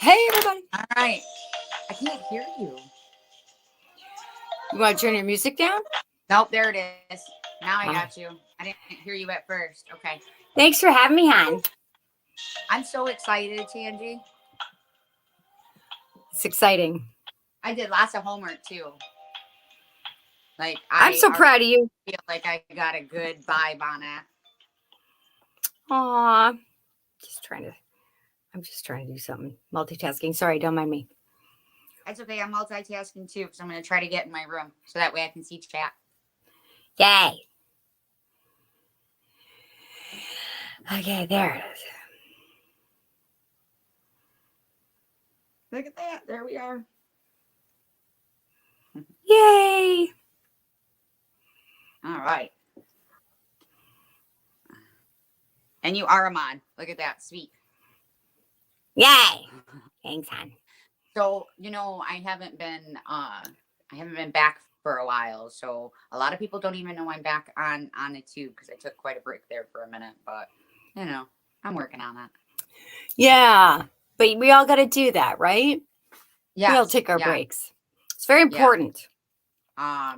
Hey, everybody. All right. I can't hear you. You want to turn your music down? Nope, there it is. Now I Oh. got you. I didn't hear you at first. Okay. Thanks for having me, hon. I'm so excited, Tangie. It's exciting. I did lots of homework too. Like I'm I so already proud of you. feel like I got a good vibe on it. Aw. I'm just trying to do something. Multitasking. Sorry, don't mind me. That's okay. I'm multitasking too because I'm going to try to get in my room so that way I can see chat. Yay. Okay, there it is. Look at that. There we are. Yay. All right. And you are a mod. Look at that. Sweet. Yay. Thanks, hon. So, I haven't been back for a while. So a lot of people don't even know I'm back on it too, because I took quite a break there for a minute, but I'm working on that. Yeah. But we all got to do that, right? Yeah. We all take our breaks. It's very important. Yeah.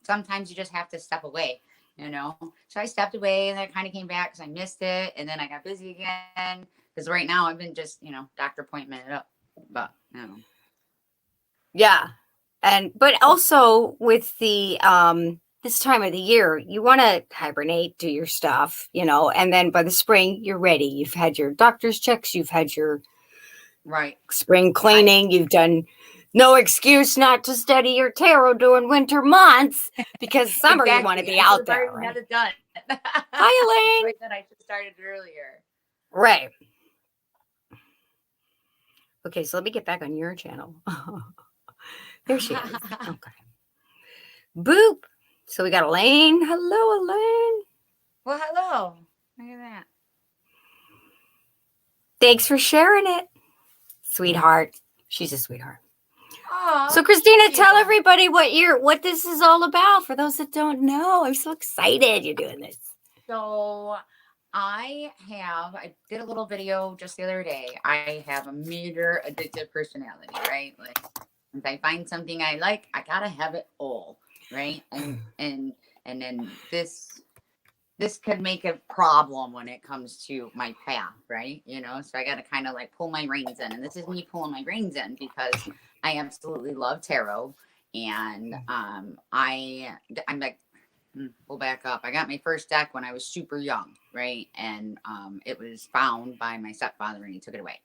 Sometimes you just have to step away, So I stepped away and then I kind of came back because I missed it. And then I got busy again. Because right now I've been just, doctor appointment it up. But, Yeah. But also with the this time of the year, you want to hibernate, do your stuff, and then by the spring you're ready. You've had your doctor's checks, you've had your spring cleaning, you've done No excuse not to study your tarot during winter months, because summer exactly. You want to be out there. Right? Had it done. Hi, Elaine. Right, that I just started earlier. Right. Okay, so let me get back on your channel. There she is. Okay. Boop. So we got Elaine. Hello, Elaine. Well, hello. Look at that. Thanks for sharing it, sweetheart. She's a sweetheart. Aww, so Christina, tell everybody what this is all about for those that don't know. I'm so excited you're doing this. So I did a little video just the other day. I have a major addictive personality, right? Like if I find something I like, I gotta have it all, right? And then this could make a problem when it comes to my path, right? So I got to kind of like pull my reins in. And this is me pulling my reins in because I absolutely love tarot. And I'm like, we'll back up. I got my first deck when I was super young, right? And it was found by my stepfather and he took it away,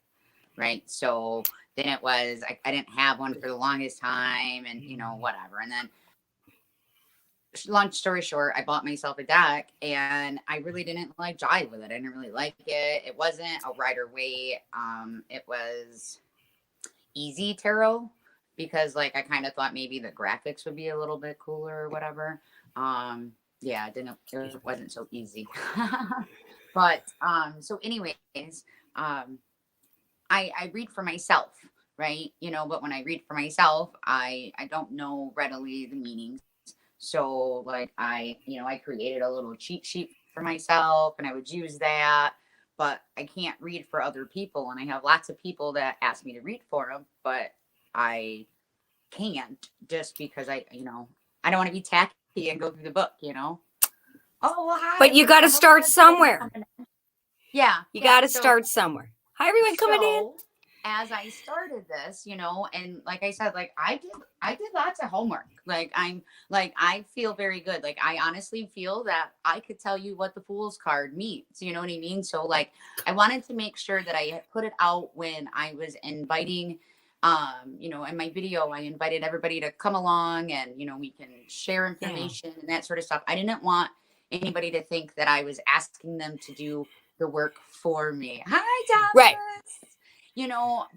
right? So then it was, I didn't have one for the longest time and, whatever. And then long story short, I bought myself a deck and I really didn't like jive with it. I didn't really like it. It wasn't a Rider Waite. It was easy tarot because like I kind of thought maybe the graphics would be a little bit cooler or whatever. Yeah, it wasn't so easy. But so anyways, I read for myself, right? But when I read for myself, I don't know readily the meanings. So like I created a little cheat sheet for myself and I would use that, but I can't read for other people. And I have lots of people that ask me to read for them, but I can't just because I don't want to be tacky and go through the book, Oh, well, hi. But you got to start somewhere. Yeah. You got to start somewhere. Hi, everyone coming in. As I started this, and like I said, like I did lots of homework. Like I feel very good. Like I honestly feel that I could tell you what the Fool's card means. You know what I mean? So like I wanted to make sure that I put it out when I was inviting, in my video, I invited everybody to come along and, we can share information and that sort of stuff. I didn't want anybody to think that I was asking them to do the work for me. Hi, Thomas. Right.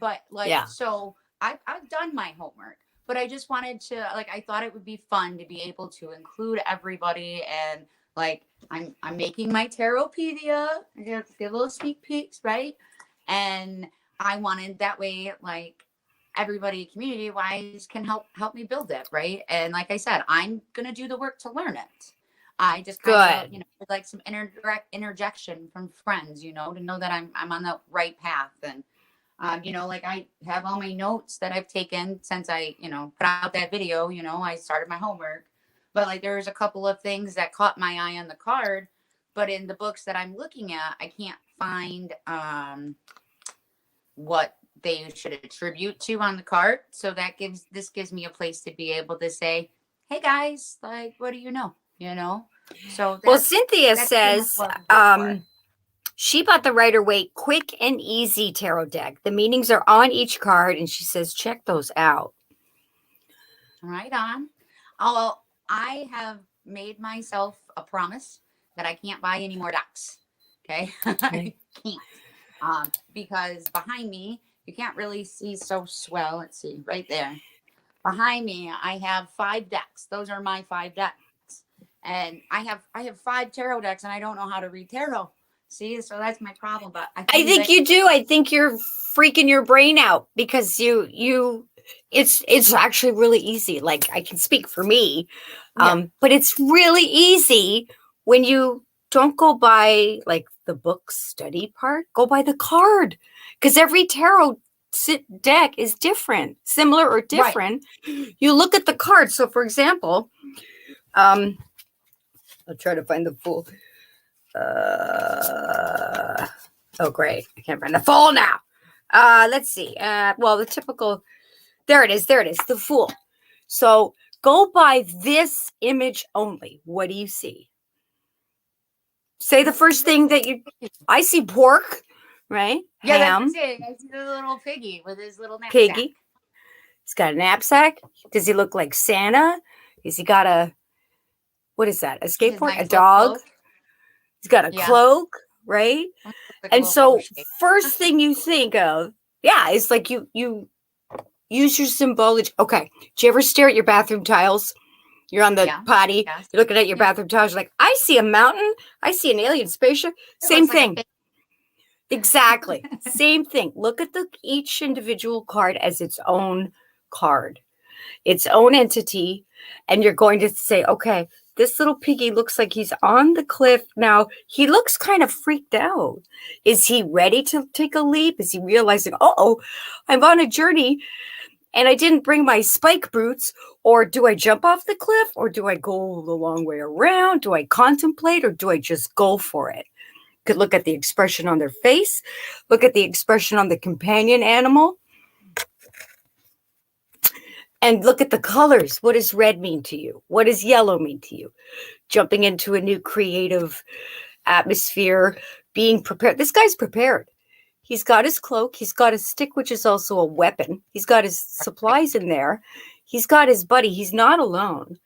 But like, so I've done my homework, but I just wanted to, like, I thought it would be fun to be able to include everybody. And like, I'm making my Tarotpedia. I get little sneak peeks, right? And I wanted that way, like everybody community wise can help me build it. Right. And like I said, I'm going to do the work to learn it. I just kind of, like some interjection from friends, to know that I'm on the right path. And Like I have all my notes that I've taken since I, put out that video. I started my homework, but like there's a couple of things that caught my eye on the card, but in the books that I'm looking at, I can't find what they should attribute to on the card. So this gives me a place to be able to say, hey guys, like, what do you know? So Well, that's Cynthia that's pretty much says what we did for it. she bought the Rider Waite Quick and Easy Tarot deck. The meanings are on each card, and she says check those out. Right on. Oh, I have made myself a promise that I can't buy any more decks. Okay, I Okay. can't. Because behind me, you can't really see so swell. Let's see, right there. Behind me, I have 5 decks. Those are my 5 decks, and I have 5 tarot decks, and I don't know how to read tarot. See, so that's my problem. But I I think think that you do. I think you're freaking your brain out because it's actually really easy. Like I can speak for me, yeah, but it's really easy when you don't go by like the book study part. Go by the card because every tarot deck is different, similar or right. different. You look at the card. So, for example, um, I'll try to find the Fool. Oh, great! I can't find the Fool now. Let's see. Well, the typical. There it is. There it is. The Fool. So go by this image only. What do you see? Say the first thing that you. I see pork, right? Yeah, that's Ham, it. I see the little piggy with his little knapsack. piggy. He's got a knapsack. Does he look like Santa? Has he got a what is that? A His skateboard? A nice little dog? cloak. He's got a Yeah, cloak, right? looks like a And little so crochet. first thing you think of, yeah, it's like you use your symbology. Okay. Do you ever stare at your bathroom tiles? You're on the Yeah. potty, Yes. you're looking at your Yeah. bathroom tiles, you're like, I see a mountain, I see an alien spaceship. It Same looks like a thing. fish. Exactly. Same thing. Look at each individual card as its own card, its own entity, and you're going to say, okay, this little piggy looks like he's on the cliff. Now, he looks kind of freaked out. Is he ready to take a leap? Is he realizing, oh, I'm on a journey and I didn't bring my spike boots? Or do I jump off the cliff? Or do I go the long way around? Do I contemplate or do I just go for it? Could look at the expression on their face, look at the expression on the companion animal, and look at the colors. What does red mean to you? What does yellow mean to you? Jumping into a new creative atmosphere, being prepared. This guy's prepared. He's got his cloak. He's got his stick, which is also a weapon. He's got his supplies in there. He's got his buddy. He's not alone.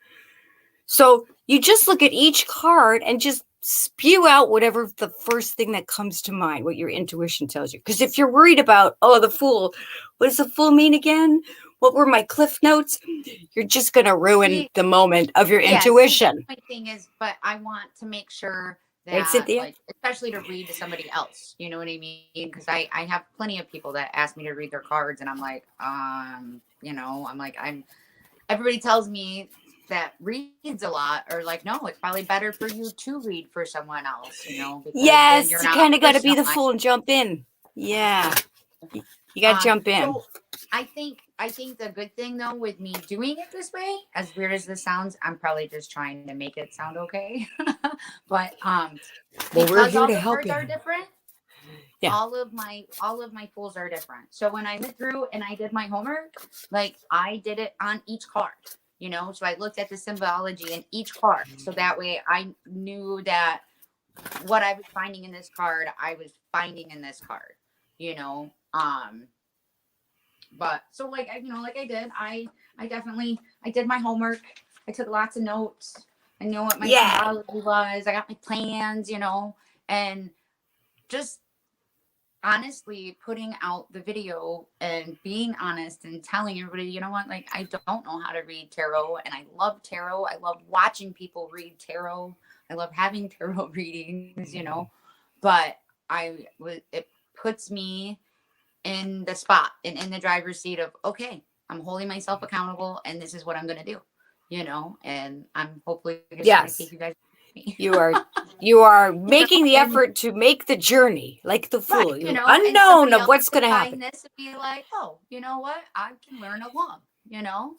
So you just look at each card and just spew out whatever the first thing that comes to mind, what your intuition tells you. Because if you're worried about, oh, the Fool, what does the Fool mean again? What were my cliff notes? You're just going to ruin See, the moment of your yeah, see, that's intuition. my thing is, but I want to make sure Right, that, Cynthia? like, especially to read to somebody else, you know what I mean? Because I have plenty of people that ask me to read their cards, and I'm like, everybody tells me that reads a lot, or like, no, it's probably better for you to read for someone else, because then Yes, you're you not kind of got to be the personalized. Fool and jump in. Yeah, you got to jump in. So I think the good thing though with me doing it this way, as weird as this sounds, I'm probably just trying to make it sound okay. But Well, we're because here all to the help cards you. are different, Yeah. all of my fools are different. So when I went through and I did my homework, like I did it on each card, so I looked at the symbology in each card. So that way I knew that what I was finding in this card, I was finding in this card, you know. But so like like I definitely I did my homework. I took lots of notes. I know what my Yeah. symbology was. I got my plans, and just honestly putting out the video and being honest and telling everybody, you know what, like I don't know how to read tarot, and I love tarot. I love watching people read tarot. I love having tarot readings, but it puts me in the spot and in the driver's seat of, okay, I'm holding myself accountable and this is what I'm going to do, and I'm hopefully just trying to take Yes. you guys with me. You are You are You know, making the and effort to make the journey like the right, fool, you you know, and unknown somebody of else what's could going to happen. find this and be like, oh, you know what? I can learn along, you know?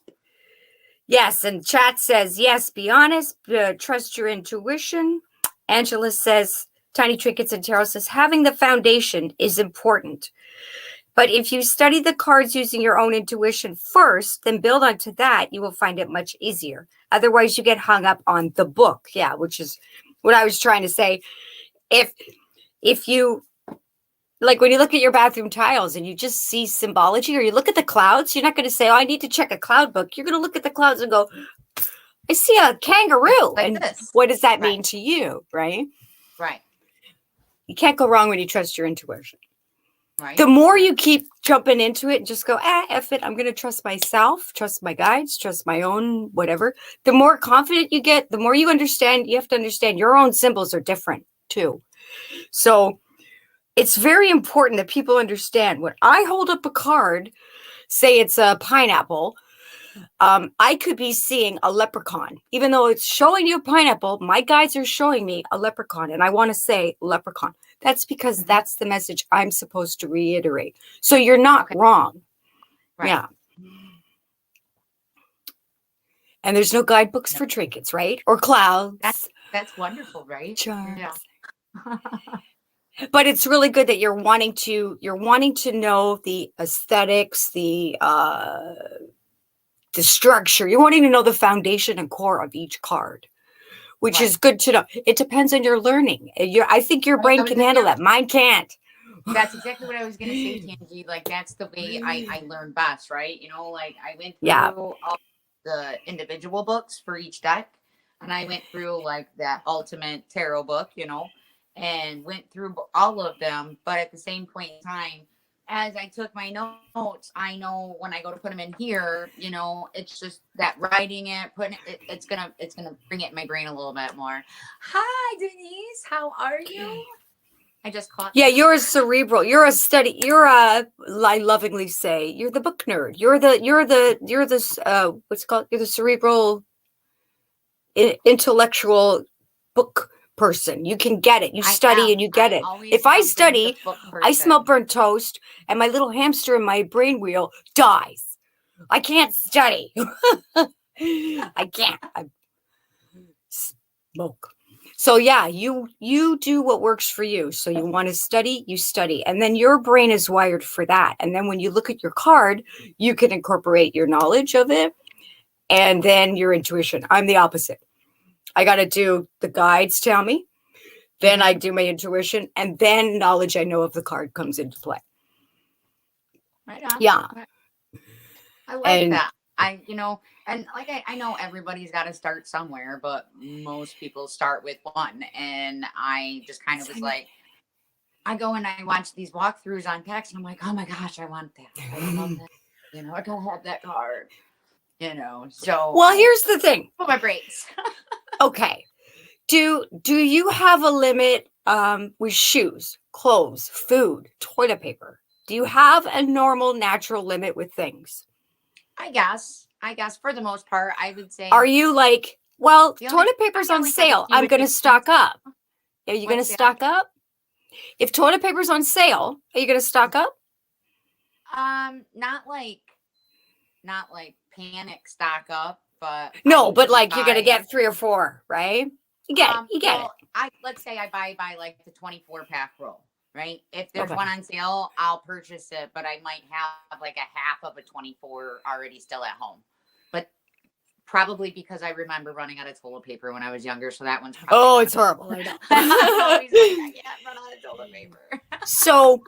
Yes, and chat says, yes, be honest, trust your intuition. Angela says, Tiny Trinkets and Tarot says, having the foundation is important. But if you study the cards using your own intuition first, then build onto that, you will find it much easier. Otherwise, you get hung up on the book. Yeah, which is what I was trying to say. If you like when you look at your bathroom tiles and you just see symbology, or you look at the clouds, you're not going to say, oh, I need to check a cloud book. You're going to look at the clouds and go, I see a kangaroo. Like And this. what does that Right, mean to you? Right? right, You can't go wrong when you trust your intuition. The right. more you keep jumping into it and just go, F it, I'm going to trust myself, trust my guides, trust my own whatever, the more confident you get, the more you understand. You have to understand your own symbols are different too. So it's very important that people understand when I hold up a card, say it's a pineapple, I could be seeing a leprechaun. Even though it's showing you a pineapple, my guides are showing me a leprechaun, and I want to say leprechaun. That's because that's the message I'm supposed to reiterate. So you're not Okay, wrong. right. Yeah. And there's no guidebooks No, for trinkets, right? Or clouds, that's wonderful, right? Yeah. charms. But it's really good that you're wanting to know the aesthetics, the structure. You're wanting to know the foundation and core of each card, which Right. is good to know. It depends on your learning. I think your Right. brain can handle that. Mine can't. That's exactly what I was gonna say, Tangi. Like that's the way I learn best, right? You know, like I went Yeah. through all the individual books for each deck, and I went through like that ultimate tarot book, you know, and went through all of them. But at the same point in time, as I took my notes, I know when I go to put them in here, you know, it's just that writing it, putting it's gonna bring it in my brain a little bit more. Hi, Denise, how are you? I just caught Yeah, that. you're a cerebral. I lovingly say, you're the book nerd. You're this, what's it called? You're the cerebral, intellectual book person. You can get it. You I study am. and you get I it. always If I have been the study, book I smell person. burnt toast and my little hamster in my brain wheel dies. I can't study. I can't. I smoke. So yeah, you do what works for you. So you want to study, you study. And then your brain is wired for that. And then when you look at your card, you can incorporate your knowledge of it and then your intuition. I'm the opposite. I got to do the guides tell me, then I do my intuition, and then knowledge I know of the card comes into play. Right on. Yeah. Right. I like And that. And like I know everybody's got to start somewhere, but most people start with one. And I just kind of was like, I go and I watch these walkthroughs on text, and I'm like, oh my gosh, I want that. I love that. You know, I gotta have that card. You know, so well, I here's the thing. put my brakes. Okay. Do you have a limit with shoes, clothes, food, toilet paper? Do you have a normal natural limit with things? I guess. I guess for the most part, I would Are say you like, well, the only toilet I paper's got on like a sale, few I'm going to additions. stock up. Are you going to What's that? stock up? If toilet paper's on sale, are you going to stock up? Not like panic stock up, but I No, but usually like you're going to buy. get 3 or 4, right? You get it. You get it. Well, I let's say I buy like the 24-pack roll, right? If there's Okay. one on sale, I'll purchase it, but I might have like a half of a 24 already still at home. But probably because I remember running out of toilet paper when I was younger, so that one's probably Oh, not. it's horrible. I I'm always like, know. I can't run out of toilet paper. So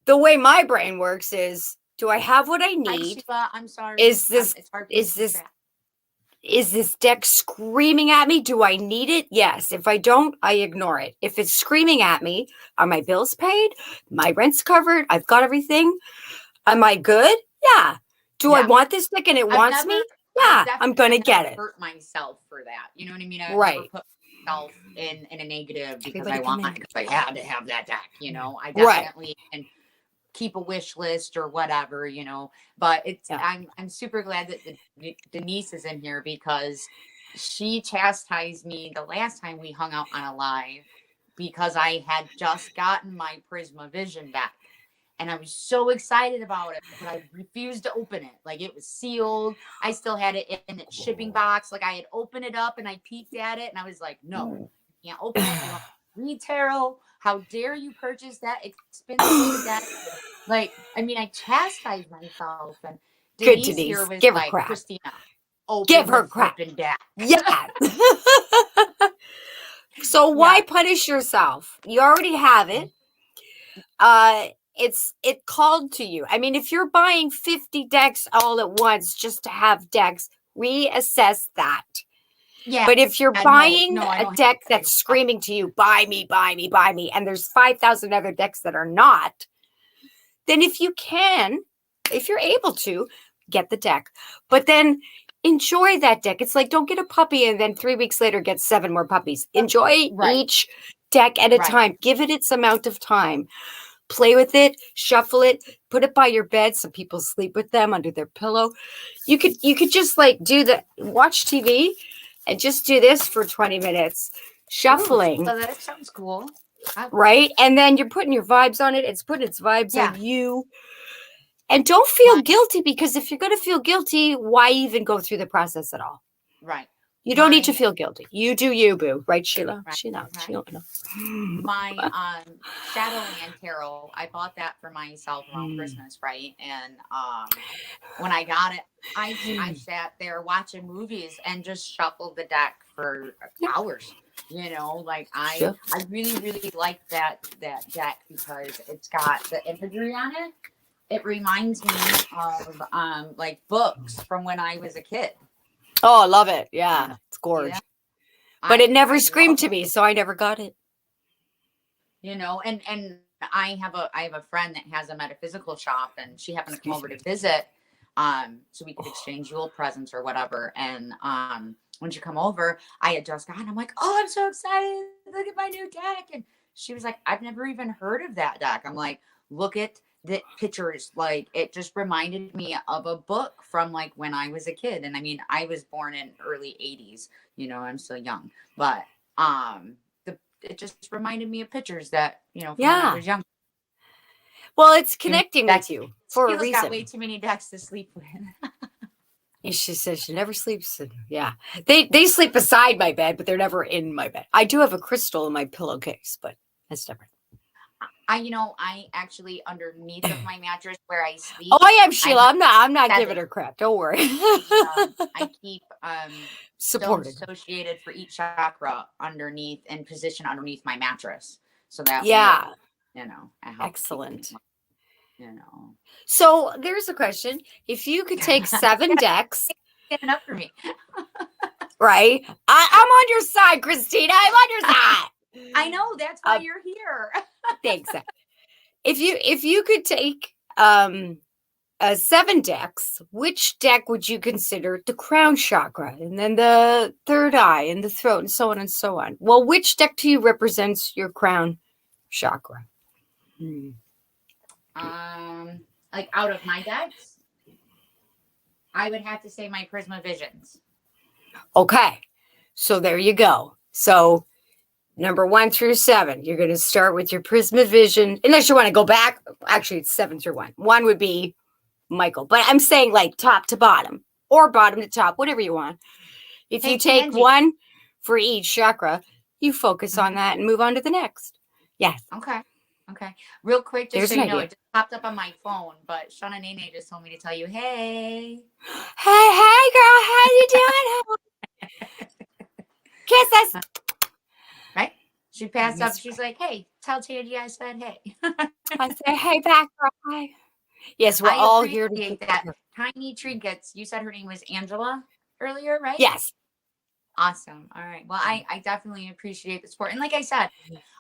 the way my brain works is, do I have what I Hi, need? Sheila. I'm sorry. Is this It's hard for me is to this chat. is this deck screaming at me? Do I need it? Yes. If I don't, I ignore it. If it's screaming at me, are my bills paid? My rent's covered? I've got everything. Am I good? Yeah. Do I Yeah. want this deck and it I've wants never, me? I've Yeah, I'm definitely gonna never get it. hurt myself for that. You know what I mean? I've never Right. put myself in a negative because Everybody come in. because I had to have that deck. You know, I Right. definitely can keep a wish list or whatever. You know, but Yeah. I'm super glad that Denise is in here because she chastised me the last time we hung out on a live because I had just gotten my Prisma Vision back. And I was so excited about it, but I refused to open it. Like, it was sealed. I still had it in its shipping box. Like, I had opened it up and I peeked at it and I was like, no, you can't open it. You don't read tarot. How dare you purchase that expensive deck? Like, I mean, I chastised myself. And Good, Denise here Denise. was Give her like, crap. Christina, Give open the her crap. flipping deck. Yeah. So why Yeah. punish yourself? You already have it. It called to you. I mean, if you're buying 50 decks all at once just to have decks, reassess that. Yeah. But if you're No, buying I a don't deck have that's screaming to you, buy me, buy me, buy me, and there's 5,000 other decks that are not, then if you're able to, get the deck. But then enjoy that deck. It's like, don't get a puppy and then 3 weeks later get 7 more puppies. Enjoy Right. each deck at a Right. time. Give it its amount of time. Play with it, shuffle it, put it by your bed so people sleep with them under their pillow. You could just like watch TV and just do this for 20 minutes, shuffling. Ooh, so that sounds cool. Right? And then you're putting your vibes on it. It's putting its vibes Yeah. on you. And don't feel guilty, because if you're going to feel guilty, why even go through the process at all? Right. You don't need to feel guilty. You do you, boo. Right, Sheila? Right, Sheila. right. Sheila. My Shadowland tarot, I bought that for myself around Christmas, right? And when I got it, I sat there watching movies and just shuffled the deck for hours. You know, like I really, really like that deck because it's got the imagery on it. It reminds me of like books from when I was a kid. Oh, I love it. Yeah, it's gorgeous. Yeah. But it never screamed to me, so I never got it. You know, and I have a friend that has a metaphysical shop, and she happened to come over to visit, so we could exchange Yule presents or whatever. And when she come over, I had just gotten. I'm like, oh, I'm so excited! Look at my new deck. And she was like, I've never even heard of that deck. I'm like, look at the pictures. Like, it just reminded me of a book from like when I was a kid. And I mean, I was born in early 80s. You know, I'm still young, but it just reminded me of pictures that, you know, from when I was young. Well, it's connecting with you for a reason. Got way too many decks to sleep with. She says she never sleeps. Yeah, they sleep beside my bed, but they're never in my bed. I do have a crystal in my pillowcase, but that's different. I actually underneath of my mattress where I sleep. Oh, I am, Sheila. I'm not giving her crap. Don't worry. I keep supported associated for each chakra underneath and position underneath my mattress, so that way, I help. Excellent. You know. So there's a question: if you could take 7 decks, stand up for me, right? I'm on your side, Christina. I'm on your side. I know, that's why you're here. Thanks. If you could take 7 decks, which deck would you consider the crown chakra, and then the third eye, and the throat, and so on and so on? Well, which deck to you represents your crown chakra? Like out of my decks, I would have to say my Prisma Visions. Okay, so there you go. So number 1 through 7, you're going to start with your Prisma Vision, unless you want to go back. Actually, it's 7 through 1. 1 would be Michael, but I'm saying like top to bottom or bottom to top, whatever you want. If you take Angie, 1 for each chakra, you focus on that and move on to the next. Yes. Okay. Real quick, just so you know, it just popped up on my phone, but Shauna Nene just told me to tell you, hey. Hey, girl, how you doing? Kiss us. Right? She passed up. She's like, hey, tell Tandy I said hey. I say, hey back, girl. Hi. Yes, we're all here to get that. Tiny trinkets. You said her name was Angela earlier, right? Yes. Awesome. All right. Well, I definitely appreciate the support. And like I said,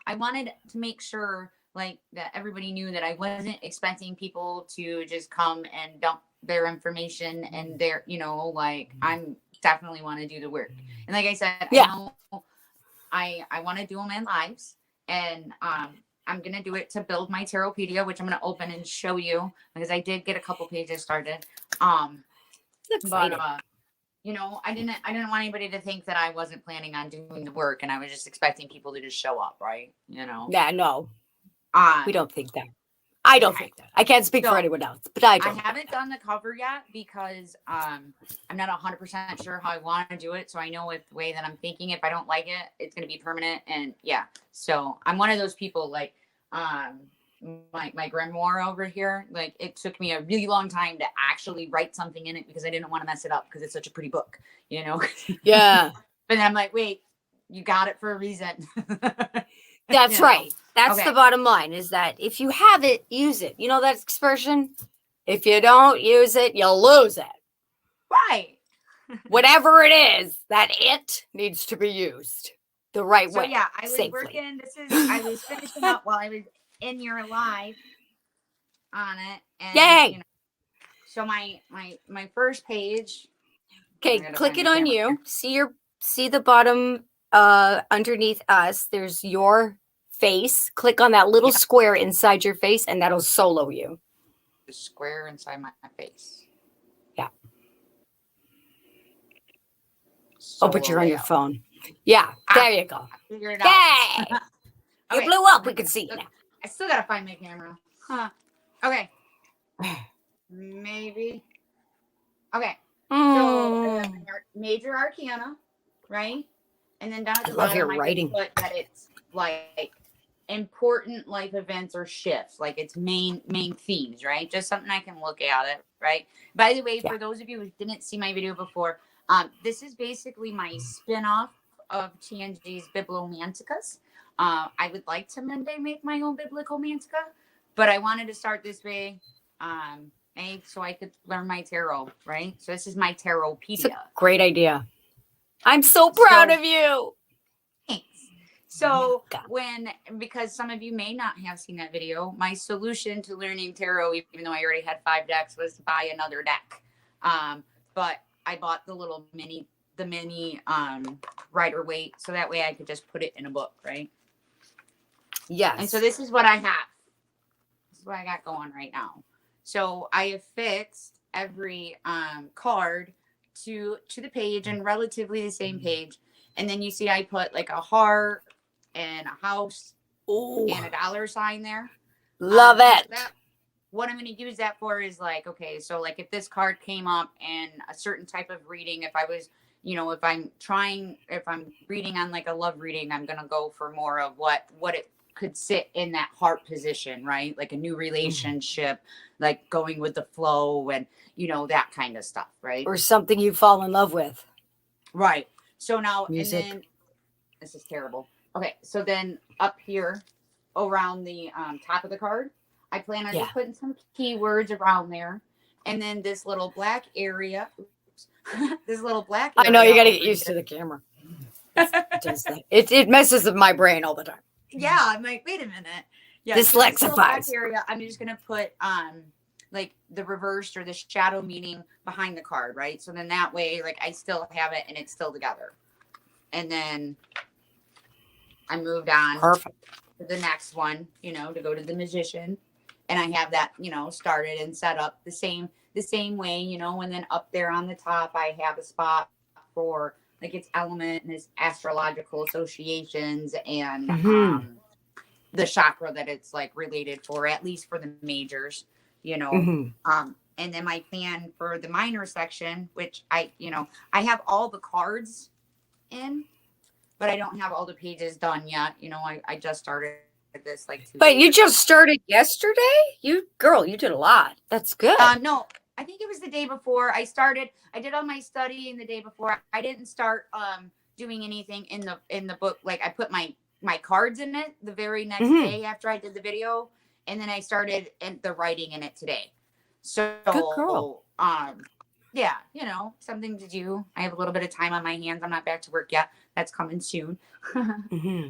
I wanted to make sure like that everybody knew that I wasn't expecting people to just come and dump their information and their, like I'm definitely want to do the work. And like I said, I want to do them in lives, and I'm going to do it to build my Tarotpedia, which I'm going to open and show you because I did get a couple pages started. you know, I didn't want anybody to think that I wasn't planning on doing the work and I was just expecting people to just show up, right? You know. Yeah, no, we Um don't think that. I don't okay. think that. I can't speak for So anyone else, but I I don't think haven't that. done the cover yet because I'm not 100% sure how I want to do it. So I know if the way that I'm thinking, if I don't like it, it's going to be permanent. And yeah, so I'm one of those people like um, my grimoire over here. Like it took me a really long time to actually write something in it because I didn't want to mess it up because it's such a pretty book, you know. Yeah, But then I'm like, wait, you got it for a reason, that's you know. right. That's the Okay, bottom line is that if you have it, use it. You know that expression? If you don't use it, you'll lose it. right. Whatever it is, that it needs to be used the right So way, yeah, I was safely. working. I was finishing up while I was in your live on it, and you Yay! know, so my first page. I Okay, gotta click find it my on camera here. you. See the bottom underneath us. There's your face. Click on that little Yeah, square inside your face and that'll solo you. the square inside my face. Yeah. Oh, but Solo you're on your layout. phone. Yeah, Ah, there you go. I figured it out. Yay! You Okay, blew up. We can see you I still gotta find my camera. Huh. Okay, maybe. Okay, so now. major arcana, right? And then down at I the love your bottom, I just writing. put that it's like important life events or shifts, like it's main themes, right? Just something I can look at it, right? By the way, Yeah. for those of you who didn't see my video before, this is basically my spin-off of TNG's Bibliomanticas. I would like to one day make my own Biblical Mantica, but I wanted to start this way. So I could learn my tarot, right? So this is my It's a tarotpedia. great idea. I'm so proud So of you. thanks. So God. because some of you may not have seen that video, my solution to learning tarot, even though I already had 5 decks, was to buy another deck. But I bought the mini Rider Waite, so that way I could just put it in a book, right? Yes. And so this is what I have. This is what I got going right now. So I have fixed every card to the page and relatively the same page. And then you see I put like a heart and a house Ooh, and a dollar sign there. love And so it. that what I'm going to use that for is like, okay, so like if this card came up in a certain type of reading, if I was, you know, if I'm reading on like a love reading, I'm going to go for more of what it could sit in that heart position, right? Like a new relationship, like going with the flow and, you know, that kind of stuff, right? Or something you fall in love with. Right. So now, Music. and then this is terrible. Okay. So then up here around the top of the card, I plan on just putting some keywords around there. And then this little black area, this little black area. I know you got to get over used to here. the camera. It messes with my brain all the time. Yeah, I'm like, wait a minute. Yeah, so this little black Dyslexifies. area, I'm just gonna put like the reversed or the shadow meaning behind the card, right? So then that way, like I still have it and it's still together. And then I moved on Perfect. to the next one, you know, to go to the magician. And I have that, you know, started and set up the same way, you know, and then up there on the top I have a spot for like its element and its astrological associations and the chakra that it's like related for, at least for the majors, you know. And then my plan for the minor section, which I have all the cards in, but I don't have all the pages done yet. You know, I just started this like 2 But days you ago. just started yesterday? You did a lot. That's good. No, I think it was the day before I started. I did all my studying the day before. I didn't start doing anything in the book. Like I put my cards in it the very next day after I did the video, and then I started the writing in it today. So Good girl. yeah, you know, something to do. I have a little bit of time on my hands. I'm not back to work yet. That's coming soon.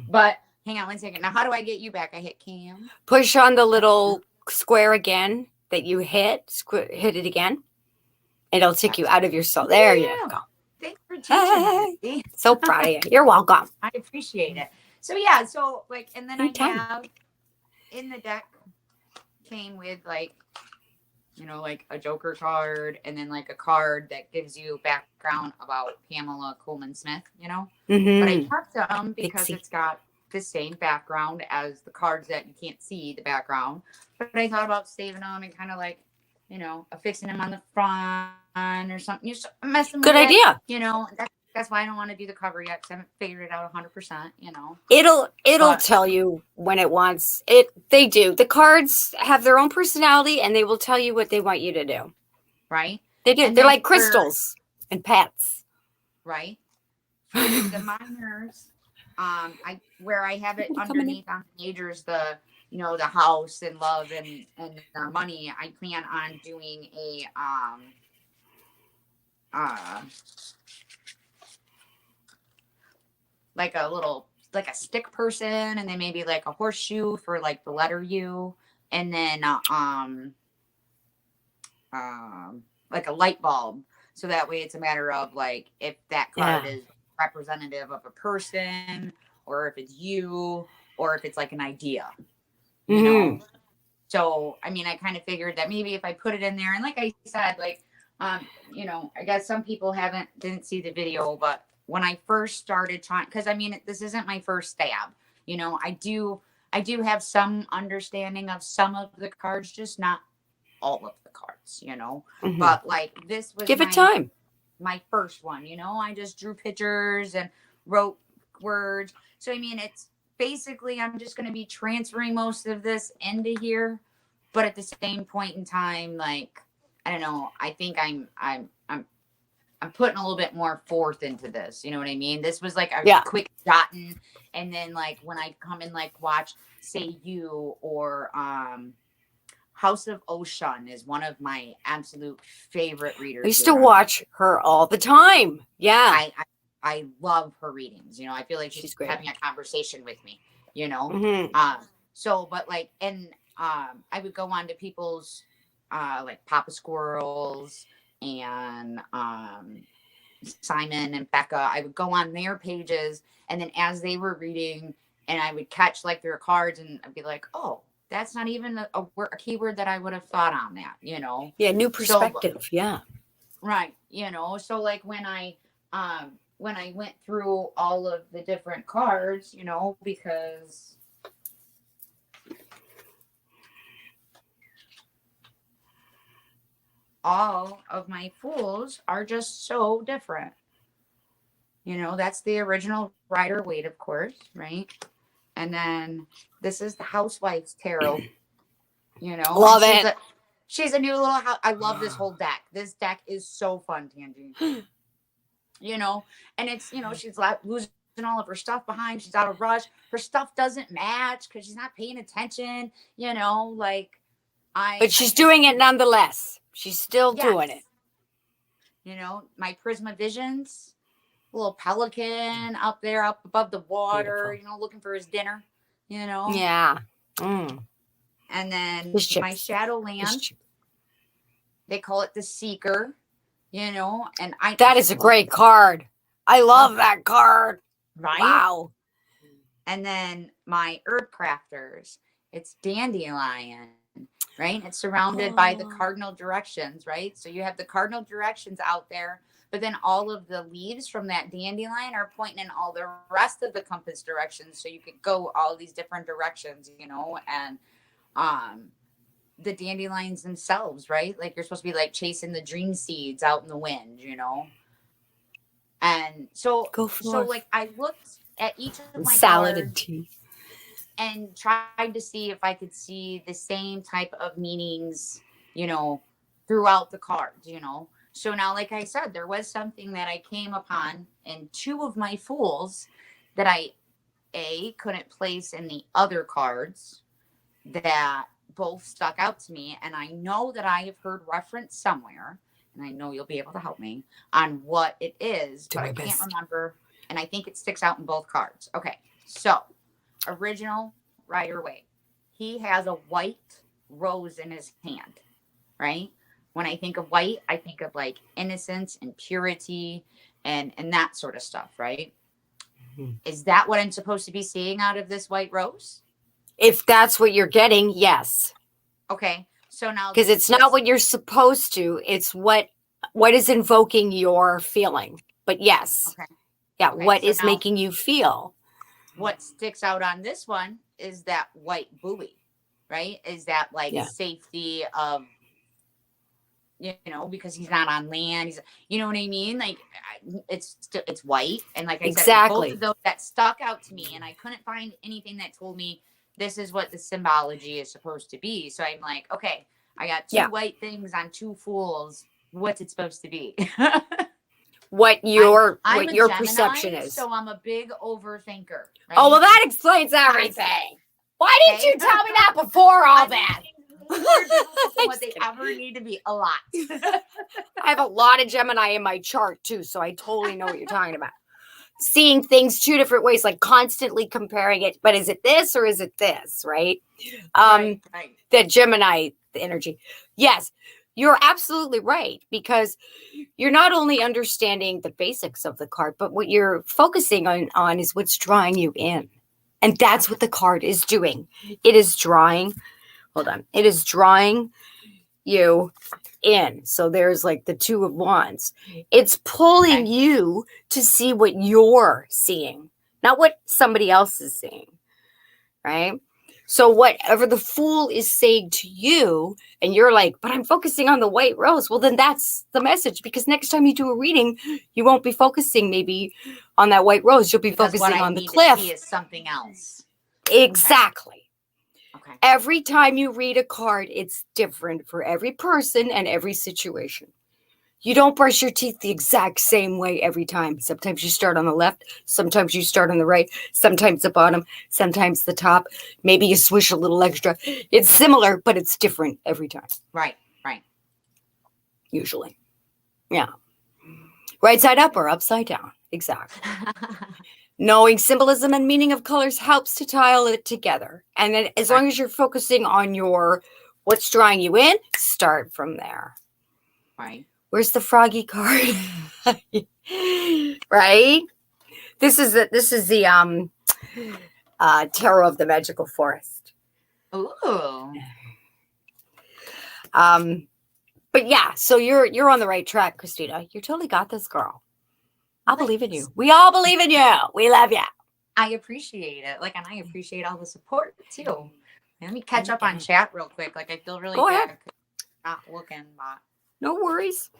But hang on one second. Now, how do I get you back? I hit Cam. Push on the little square again that you hit. Hit it again. And it'll take you out of your soul. There you go. Thanks for teaching me. So proud of you. You're welcome. I appreciate it. So yeah, so like, and then Anytime. I have in the deck came with like like a Joker card, and then like a card that gives you background about Pamela Coleman Smith, But I Mm-hmm. kept them because Pixie. it's got the same background as the cards that you can't see the background. But I thought about saving them and kind of like, affixing them on the front or something. You just messing Good with it, idea. That's why I don't want to do the cover yet, because I haven't figured it out 100%. It'll But tell you when it wants it. They do. The cards have their own personality, and they will tell you what they want you to do. right, They do. and They're then like crystals and pets. right for the minors, where I have it Somebody coming in. underneath on majors, the house and love and money. I plan on doing a uh like a little, like a stick person, and then maybe like a horseshoe for like the letter U, and then like a light bulb, so that way it's a matter of like if that card Yeah. is representative of a person, or if it's you, or if it's like an idea, you know. Mm-hmm. So I mean, I kind of figured that maybe if I put it in there, and like I said, like I guess some people didn't see the video, but when I first started trying, because I mean, this isn't my first stab. I do have some understanding of some of the cards, just not all of the cards. Mm-hmm. But like this was Give it my time. my first one. I just drew pictures and wrote words. So I mean, it's basically, I'm just going to be transferring most of this into here, but at the same point in time, like, I don't know, I think I'm putting a little bit more forth into this. You know what I mean? This was like a Yeah. quick jotting, and then like when I come and like watch, say, you or House of Ocean is one of my absolute favorite I readers used to here. watch her all the time. Yeah. I love her readings. I feel like she's She's great. having a conversation with me. Mm-hmm. So, but like, and I would go on to people's like Papa Squirrels and Simon and Becca. I would go on their pages, and then as they were reading, and I would catch like their cards, and I'd be like, oh, that's not even a keyword that I would have thought on that. Yeah. New So, perspective. Yeah. right, so like when I went through all of the different cards, because all of my fools are just so different. That's the original Rider Waite, of course, right? And then this is the Housewife's Tarot, and Love it. she's a new little house. I love this whole deck. This deck is so fun, Tangy. And it's, she's losing all of her stuff behind. She's out of rush. Her stuff doesn't match because she's not paying attention, like But she's doing it nonetheless. She's still doing it. My Prisma Visions, little pelican up there, up above the water, Beautiful. looking for his dinner, Yeah. Mm. And then Fish my chips. Fish Shadowland, chips. they call it the Seeker, and That is a great card. I love that card. right? Wow. And then my Herb Crafters, it's Dandelion, right? It's surrounded by the cardinal directions, right? So you have the cardinal directions out there, but then all of the leaves from that dandelion are pointing in all the rest of the compass directions. So you could go all these different directions, and the dandelions themselves, right? Like you're supposed to be like chasing the dream seeds out in the wind, And so, Go forth. like I looked at each of my Salad cards and tea. and tried to see if I could see the same type of meanings, throughout the cards. So now, like I said, there was something that I came upon in two of my fools that I couldn't place in the other cards, that both stuck out to me, and I know that I have heard reference somewhere, and I know you'll be able to help me on what it is, but I can't remember, and I think it sticks out in both cards. Okay, so original Rider Waite, he has a white rose in his hand, right? When I think of white, I think of like innocence and purity and that sort of stuff, right? Mm-hmm. Is that what I'm supposed to be seeing out of this white rose? If that's what you're getting, yes. Okay. So now Because it's not what you're supposed to. It's what is invoking your feeling. But yes. okay. Yeah. Okay. What So is now making you feel? what sticks out on this one is that white buoy, right? Is that like Yeah. safety of, because he's not on land. You know what I mean? Like it's white, and like I said, it was both of Exactly. those that stuck out to me, and I couldn't find anything that told me this is what the symbology is supposed to be. So I'm like, okay, I got two Yeah. white things on two fools. What's it supposed to be? What I'm your I'm a perception Gemini, is. so I'm a big overthinker, Oh, well, right? that explains everything. Why didn't Okay. you tell me that before all I make that? things way more difficult than I'm what just they kidding. ever need to be. A lot. I have a lot of Gemini in my chart too, so I totally know what you're talking about. Seeing things two different ways, like constantly comparing it. But is it this or is it this? Right? Right. That Gemini energy. Yes, you're absolutely right, because you're not only understanding the basics of the card, but what you're focusing on is what's drawing you in. And that's Okay. what the card is doing. It is drawing, hold on, it is drawing you in. So there's like the Two of Wands. It's pulling Okay. you to see what you're seeing, not what somebody else is seeing, right? So whatever the Fool is saying to you, and you're like, but I'm focusing on the white rose. Well, then that's the message, because next time you do a reading, you won't be focusing maybe on that white rose. You'll be Because what focusing I on the need to see cliff. is something else. Exactly. Okay. Every time you read a card, it's different for every person and every situation. You don't brush your teeth the exact same way every time. Sometimes you start on the left, sometimes you start on the right, sometimes the bottom, sometimes the top. Maybe you swish a little extra. It's similar, but it's different every time. Right. Right. Usually. Yeah. Right side up or upside down. Exactly. Knowing symbolism and meaning of colors helps to tile it together. And then as long as you're focusing on what's drawing you in, start from there. Right. Where's the froggy card? Right? This is the Tarot of the Magical Forest. Ooh. But yeah, so you're on the right track, Christina. You totally got this, girl. I believe in you. We all believe in you. We love you. I appreciate it. Like, and I appreciate all the support too. Let me catch up on chat real quick. Like, I feel really Go bad ahead. not looking, but No worries.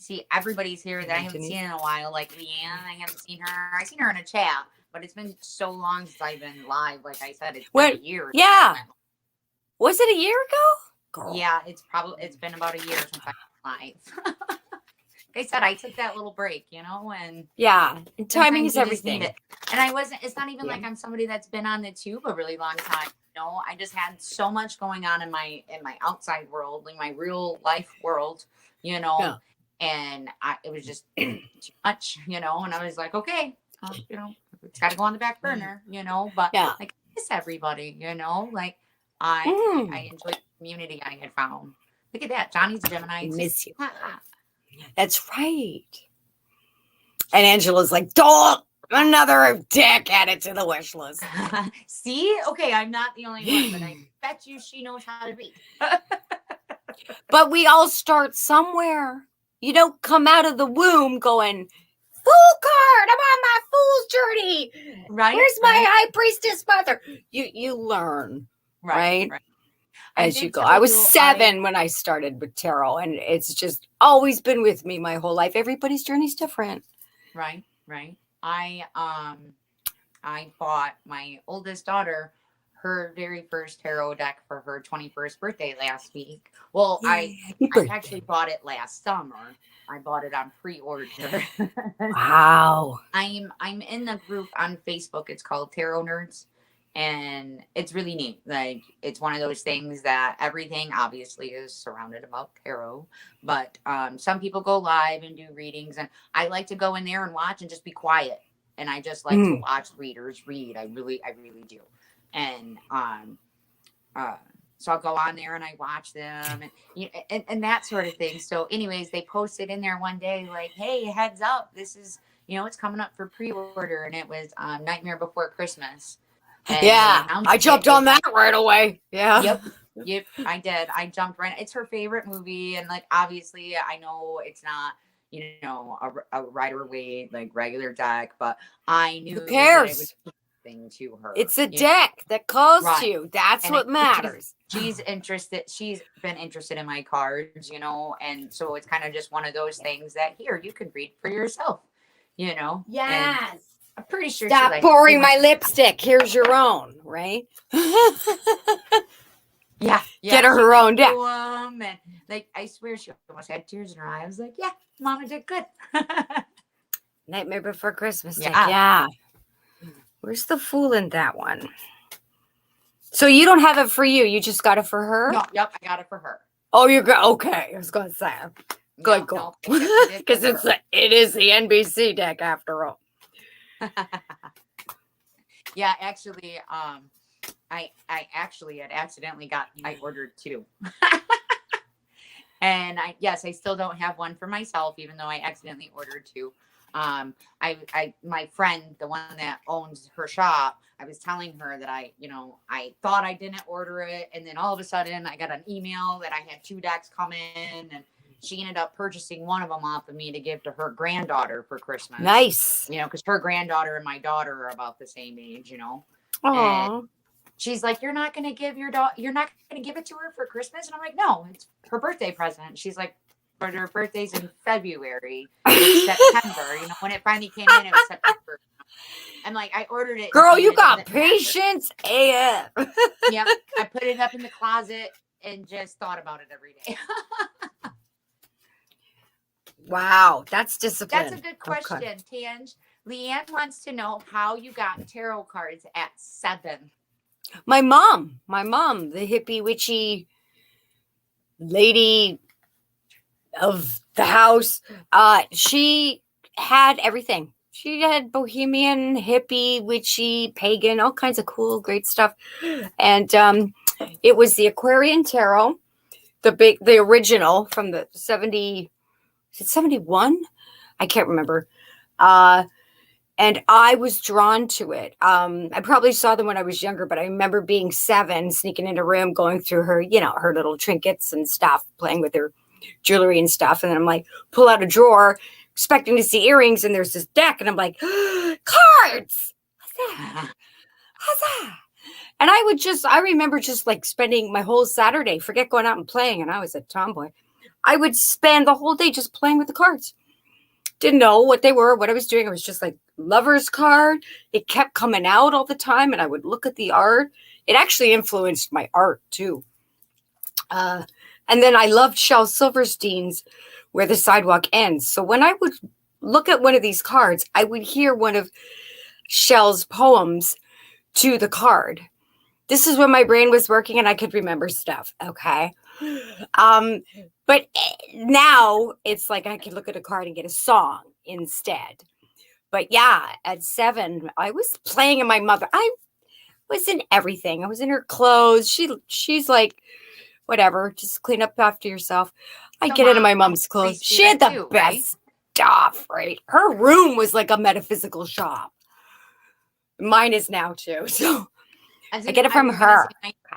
see, everybody's here that I haven't seen in a while. Like Leanne, I haven't seen her. I've seen her in a chat, but it's been so long since I've been live. Like I said, it's been a year. Yeah. Was it a year ago? Girl. Yeah, it's been about a year since I was live. Like I said, I took that little break, and yeah, and timing is everything. And it's not even like I'm somebody that's been on the tube a really long time. I just had so much going on in my outside world, in my real life world, Yeah. and it was just too much, and I was like, okay, it's got to go on the back burner, but Yeah. like I miss everybody, like I enjoy the community I had found. Look at that, Johnny's a Gemini. I miss you. That's right. And Angela's like, don't another dick added to the wish list. See? Okay, I'm not the only one, but I bet you she knows how to read. But we all start somewhere. You don't come out of the womb going, Fool card, I'm on my fool's journey. Right. Where's my high priestess mother? You learn. Right? As you go. I was 7 when I started with tarot, and it's just always been with me my whole life. Everybody's journey's different. Right. I bought my oldest daughter her very first tarot deck for her 21st birthday last week. Well, I actually bought it last summer. I bought it on pre-order. Wow. I'm in the group on Facebook. It's called Tarot Nerds. And it's really neat. Like, it's one of those things that everything obviously is surrounded about tarot. But some people go live and do readings. And I like to go in there and watch and just be quiet. And I just like to watch readers read. I really do. And so I'll go on there and I watch them and that sort of thing. So anyways, they posted in there one day like, hey, heads up. This is, it's coming up for pre-order. And it was Nightmare Before Christmas. And yeah, I jumped on that right away. Yeah. Yep. Yep, I did. I jumped right. It's her favorite movie, and like obviously, I know it's not a Rider Waite like regular deck, but I Who knew that it was cares? something to her. It's a deck that calls to Right. you. That's And I what knew she's matters. she's interested. She's been interested in my cards, and so it's kind of just one of those things that here you can read for yourself. And Yes. I'm pretty sure she Stop like pouring my lipstick. Here's your own, right? Yeah, Get yeah. her She her went own deck. through them, and like I swear, she almost had tears in her eyes. I was like, "Yeah, Mama did good." Nightmare Before Christmas deck. Yeah. Yeah. Where's the fool in that one? So you don't have it for you. You just got it for her? No, yep, I got it for her. Oh, you're good. Okay. I was going to say. Good Yep, call. no, I did Because for her. it is the NBC deck after all. Yeah, actually, I actually had accidentally I ordered two. And I still don't have one for myself, even though I accidentally ordered two. My friend, the one that owns her shop, I was telling her that I thought I didn't order it, and then all of a sudden I got an email that I had two decks come in, and she ended up purchasing one of them off of me to give to her granddaughter for Christmas. Nice. Because her granddaughter and my daughter are about the same age. Aww. She's like, you're not gonna give your daughter, you're not gonna give it to her for Christmas, and I'm like, no, it's her birthday present. She's like, but her birthday's in February, September. When it finally came in, it was September. And like, I ordered it. Girl, you got patience, AF. Yep, I put it up in the closet and just thought about it every day. Wow, that's discipline. That's a good question, okay. Tange. Leanne wants to know how you got tarot cards at 7. My mom, the hippie witchy lady of the house, she had everything. She had bohemian, hippie, witchy, pagan, all kinds of cool, great stuff. And it was the Aquarian Tarot, the original from the 70, is it 71? I can't remember. And I was drawn to it. I probably saw them when I was younger, but I remember being 7, sneaking in a room, going through her, her little trinkets and stuff, playing with her jewelry and stuff. And then I'm like, pull out a drawer, expecting to see earrings, and there's this deck, and I'm like, cards! What's that? What's that? And I remember just like spending my whole Saturday, forget going out and playing, and I was a tomboy. I would spend the whole day just playing with the cards. Didn't know what they were, what I was doing. I was just like, lover's card. It kept coming out all the time, and I would look at the art. It actually influenced my art too. And then I loved Shel Silverstein's Where the Sidewalk Ends. So when I would look at one of these cards, I would hear one of Shel's poems to the card. This is when my brain was working and I could remember stuff. Okay. But now it's like I could look at a card and get a song instead. But yeah, at 7, I was playing in my mother. I was in everything. I was in her clothes. She's like, whatever, just clean up after yourself. I get into my mom's clothes. She had the best stuff, right? Her room was like a metaphysical shop. Mine is now too. So I get it from her.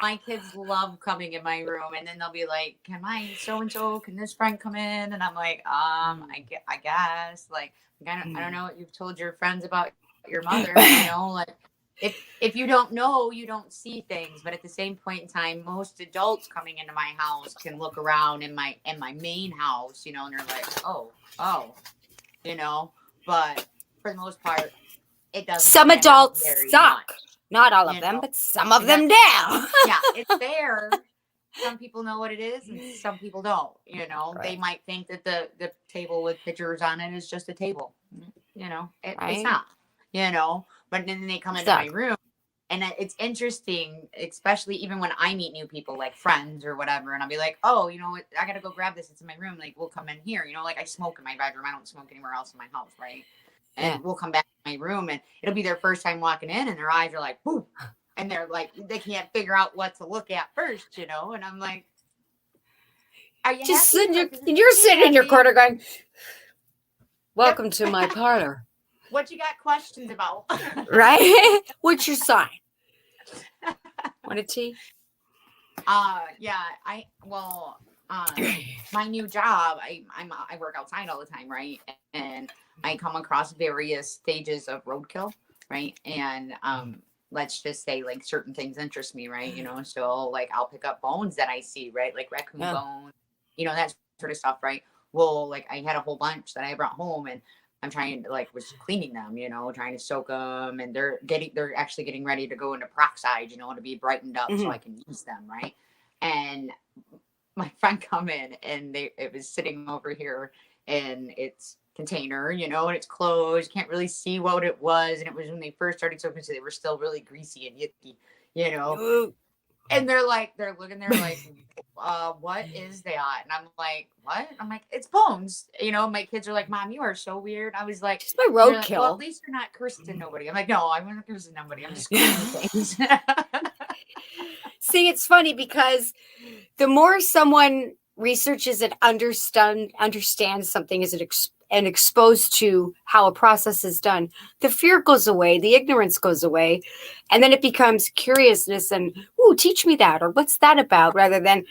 My kids love coming in my room, and then they'll be like, "Can my so-and-so, can this friend come in?" And I'm like, I guess. Like, I don't know what you've told your friends about your mother. Like if you don't know, you don't see things. But at the same point in time, most adults coming into my house can look around in my main house, and they're like, oh, But for the most part, it doesn't. Some adults suck. Much. Not all of them, but some of them do. Yeah, it's there. Some people know what it is, and some people don't. Right. They might think that the table with pictures on it is just a table. It's not. But then they come into my room, and it's interesting, especially even when I meet new people, like friends or whatever, and I'll be like, oh, I gotta go grab this. It's in my room. Like, we'll come in here. Like I smoke in my bedroom. I don't smoke anywhere else in my house, right? And we'll come back to my room, and it'll be their first time walking in, and their eyes are like, boom. And they're like, they can't figure out what to look at first, And I'm like, are you just happy? You're sitting in your corner going, welcome to my parlor. What you got questions about? Right? What's your sign? Want a tea? Yeah, my new job, I work outside all the time, right? And I come across various stages of roadkill, right? And let's just say like certain things interest me, right? So like I'll pick up bones that I see, right? Like raccoon Yeah. bones, that sort of stuff, right? Well, like I had a whole bunch that I brought home, and I'm trying to like was cleaning them, trying to soak them, and they're actually getting ready to go into peroxide, to be brightened up so Hmm. I can use them, right? And my friend come in and it was sitting over here in its container, and it's closed. You can't really see what it was. And it was when they first started soaking, so they were still really greasy and yucky, you know. Ooh. And they're looking there like, what is that? And I'm like, what? I'm like, it's bones. My kids are like, Mom, you are so weird. I was like, Just my and they're like, well, at roadkill. least you're not cursing nobody. I'm like, no, I'm not cursing nobody. I'm just cleaning things. See, it's funny because the more someone researches and understands something as and exposed to how a process is done, the fear goes away, the ignorance goes away, and then it becomes curiousness and, ooh, teach me that, or what's that about, rather than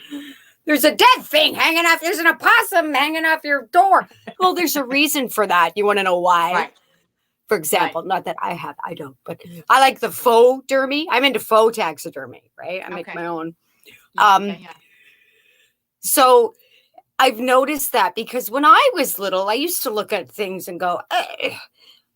there's a dead thing hanging off, there's an opossum hanging off your door. Well, there's a reason for that. You want to know why? Right, For right. example, not that I don't, but I like the faux dermy. I'm into faux taxidermy, right? I make Okay. my own. Yeah, yeah, Um, yeah. so I've noticed that because when I was little, I used to look at things and go,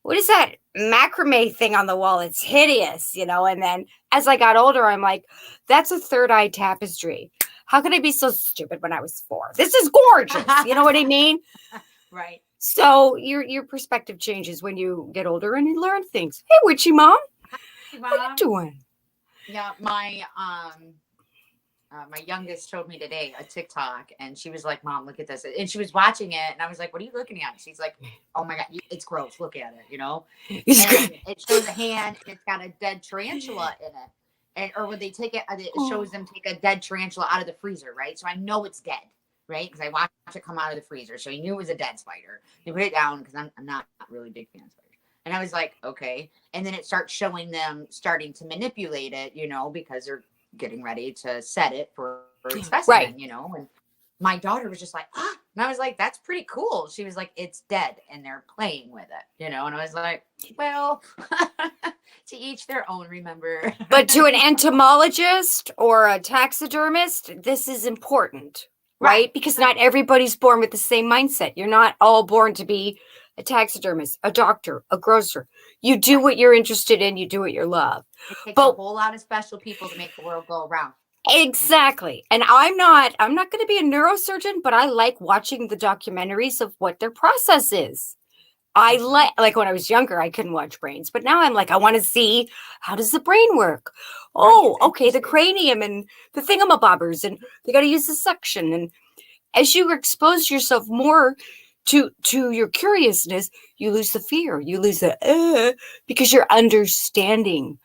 what is that macrame thing on the wall? It's hideous. And then as I got older, I'm like, that's a third eye tapestry. How could I be so stupid when I was 4? This is gorgeous. You know what I mean? Right. So your perspective changes when you get older and you learn things. Hey, witchy mom, Hey, how you Mom. doing? Yeah, my youngest showed me today a TikTok, and she was like, "Mom, look at this," and she was watching it, and I was like, "What are you looking at?" She's like, "Oh my god, it's gross. Look at it." It's And good. it shows a hand, and it's got a dead tarantula in it, or when they take it, it shows them take a dead tarantula out of the freezer, right? So I know it's dead, right? Because I watched it come out of the freezer, so I knew it was a dead spider. They put it down because I'm not really a big fan of spiders. And I was like, okay. And then it starts showing them starting to manipulate it, because they're getting ready to set it for its specimen, Right. and my daughter was just like, ah, and I was like, that's pretty cool. She was like, it's dead and they're playing with it, and I was like, well, to each their own, remember. But to an entomologist or a taxidermist, this is important, Right, right? Because right. not everybody's born with the same mindset. You're not all born to be a taxidermist, a doctor, a grocer. You do Right. what you're interested in, you do what you love. It takes a But whole lot of special people to make the world go around. exactly. And I'm not going to be a neurosurgeon, but I like watching the documentaries of what their process is. I Mm-hmm. like when I was younger, I couldn't watch brains, but now I'm like, I want to see, how does the brain work? Right, Oh, it's okay, the interesting. cranium and the thingamabobbers, and they got to use the suction. And as you expose yourself more to your curiousness, you lose the fear, you lose the because you're understanding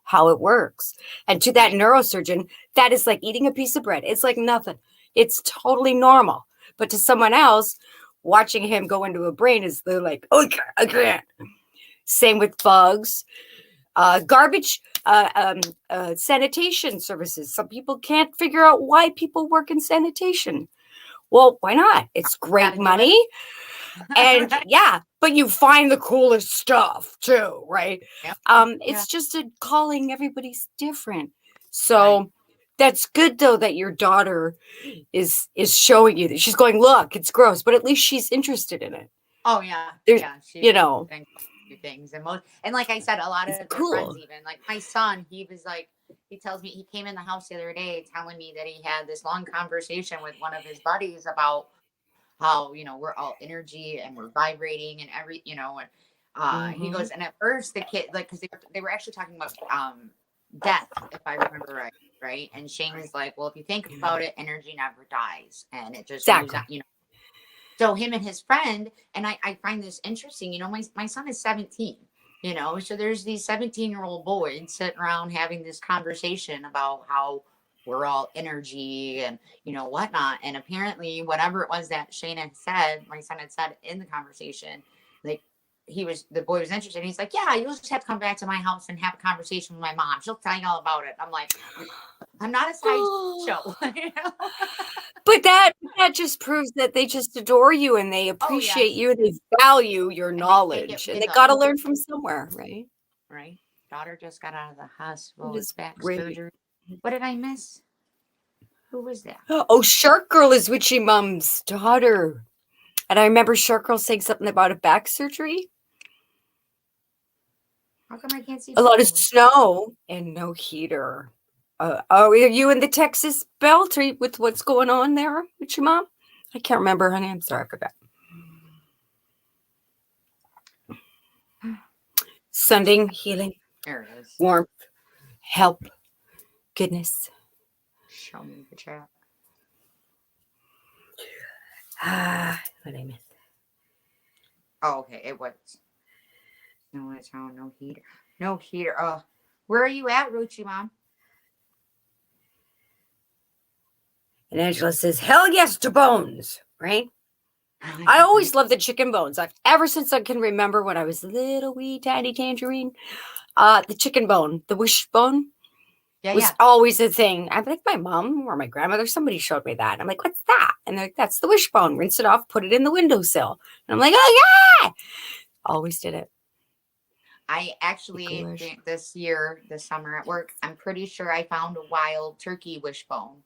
how it works. And to that Right. neurosurgeon, that is like eating a piece of bread. It's like nothing. It's totally normal. But to someone else, watching him go into a brain is they're like, oh, I can't. Same with bugs, garbage, sanitation services. Some people can't figure out why people work in sanitation. Well, why not? It's Got great to do it. money. And yeah, but you find the coolest stuff too, right? Yep. Yeah. It's just a calling, everybody's different. Right. So that's good though that your daughter is showing you that she's going, look, it's gross, but at least she's interested in it. Oh yeah, There's, yeah. She's you know, been through things, and like I said, a lot it's of their friends, cool. even like my son, he was like, he tells me he came in the house the other day telling me that he had this long conversation with one of his buddies about how we're all energy and we're vibrating and and he goes, Hmm. and at first the kid, like, because they were actually talking about death, if I remember right, right, and Shane is like, well, if you think about it, energy never dies and it just moves on, Exactly. so him and his friend, and I find this interesting. My son is 17. So there's these 17-year-old boys sitting around having this conversation about how we're all energy and whatnot. And apparently, whatever it was that Shane had said, my son had said in the conversation, like the boy was interested. And he's like, yeah, you'll just have to come back to my house and have a conversation with my mom. She'll tell you all about it. I'm like, I'm not a sideshow. You know? But that just proves that they just adore you and they Oh, appreciate yes. you. They value your And they take it knowledge, and with they got to them. learn from somewhere, right? Right. Daughter just got out of the hospital It with is back great. surgery. What did I miss? Who was that? Oh, Shark Girl is Witchy Mom's daughter. And I remember Shark Girl saying something about a back surgery. How come I can't see A lot of photos? snow and no heater. Are you in the Texas belt or with what's going on there with your mom? I can't remember her name. Sorry, I forgot. Sending healing, There it is. warmth, help, goodness. Show me the chat. What I miss. Oh, okay. It was. No, it's no heater. No heater. Where are you at, Ruchi Mom? And Angela says, hell yes to bones, right? I always love the chicken bones. Ever since I can remember when I was a little wee tiny tangerine, the chicken bone, the wishbone was always a thing. I think my mom or my grandmother, somebody showed me that. I'm like, what's that? And they're like, that's the wishbone. Rinse it off, put it in the windowsill. And I'm like, oh yeah. Always did it. I actually, this summer at work, I'm pretty sure I found a wild turkey wishbone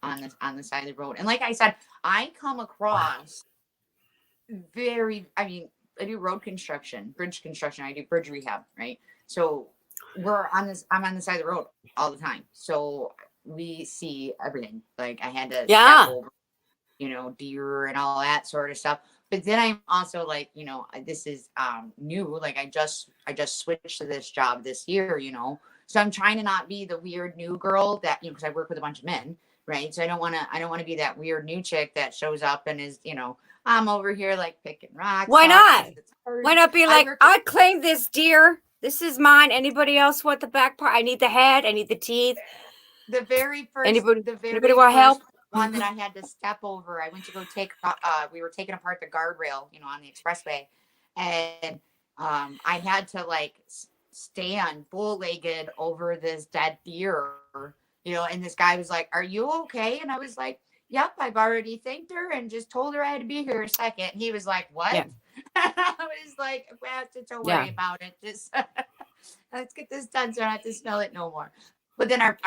on the side of the road. And like I said, I come across I do road construction, bridge construction. I do bridge rehab, right? So I'm on the side of the road all the time. So we see everything. Like I had to step over, deer and all that sort of stuff. But then I'm also like, this is new. Like I just switched to this job this year, So I'm trying to not be the weird new girl that, because I work with a bunch of men, right? So I don't want to be that weird new chick that shows up and is, I'm over here like picking rocks. Why not? Why not be like, I claim this deer. This is mine. Anybody else want the back part? I need the head. I need the teeth. The very first, anybody want help? One that I had to step over. I went to go we were taking apart the guardrail, on the expressway, and I had to like stand bull-legged over this dead deer, and this guy was like, "Are you okay?" And I was like, "Yep, I've already thanked her and just told her I had to be here a second." And he was like, "What?" Yeah. I was like, "Well, don't worry about it. Just let's get this done so I don't have to smell it no more." But then our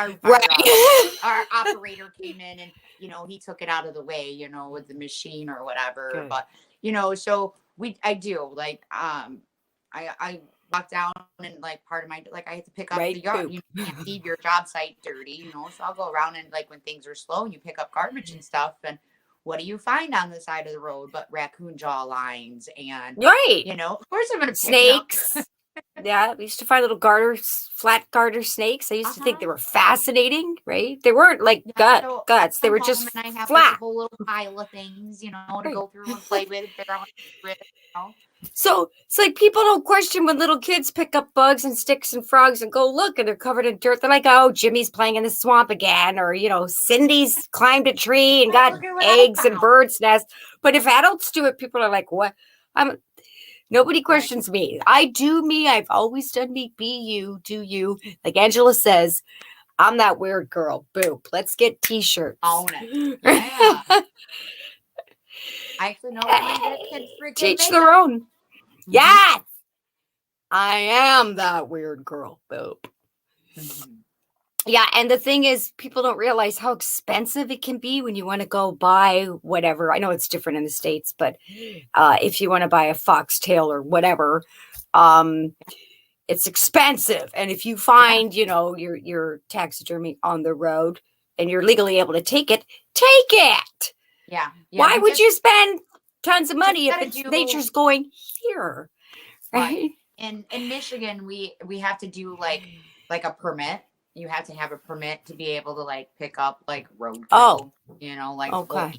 operator came in and, he took it out of the way, with the machine or whatever. Good. But, so I do like, I walk down and like part of my, like I have to pick up the yard. You can't leave your job site dirty, so I'll go around and like when things are slow and you pick up garbage and stuff. And what do you find on the side of the road but raccoon jaw lines and, of course I'm going to pick snakes. Yeah, we used to find little flat garter snakes. I used to think they were fascinating, right? They weren't like guts. They were just and I have flat. Like a whole little pile of things, to go through and play with. So it's like people don't question when little kids pick up bugs and sticks and frogs and go look and they're covered in dirt. They're like, oh, Jimmy's playing in the swamp again. Or, Cindy's climbed a tree and got eggs and birds' nests. But if adults do it, people are like, what? Nobody questions me. I do me. I've always done me. Be you. Do you. Like Angela says, I'm that weird girl. Boop. Let's get t-shirts. Own it. Yeah. I actually know somebody that can freaking teach their own. Mm-hmm. Yes. I am that weird girl. Boop. Mm-hmm. Yeah, and the thing is, people don't realize how expensive it can be when you want to go buy whatever. I know it's different in the States, but if you want to buy a foxtail or whatever, it's expensive. And if you find, your taxidermy on the road and you're legally able to take it, take it. Yeah. Why would you spend tons of money if nature's going here? Right? In Michigan, we have to do like a permit. You have to have a permit to be able to like pick up like roadkill, like okay.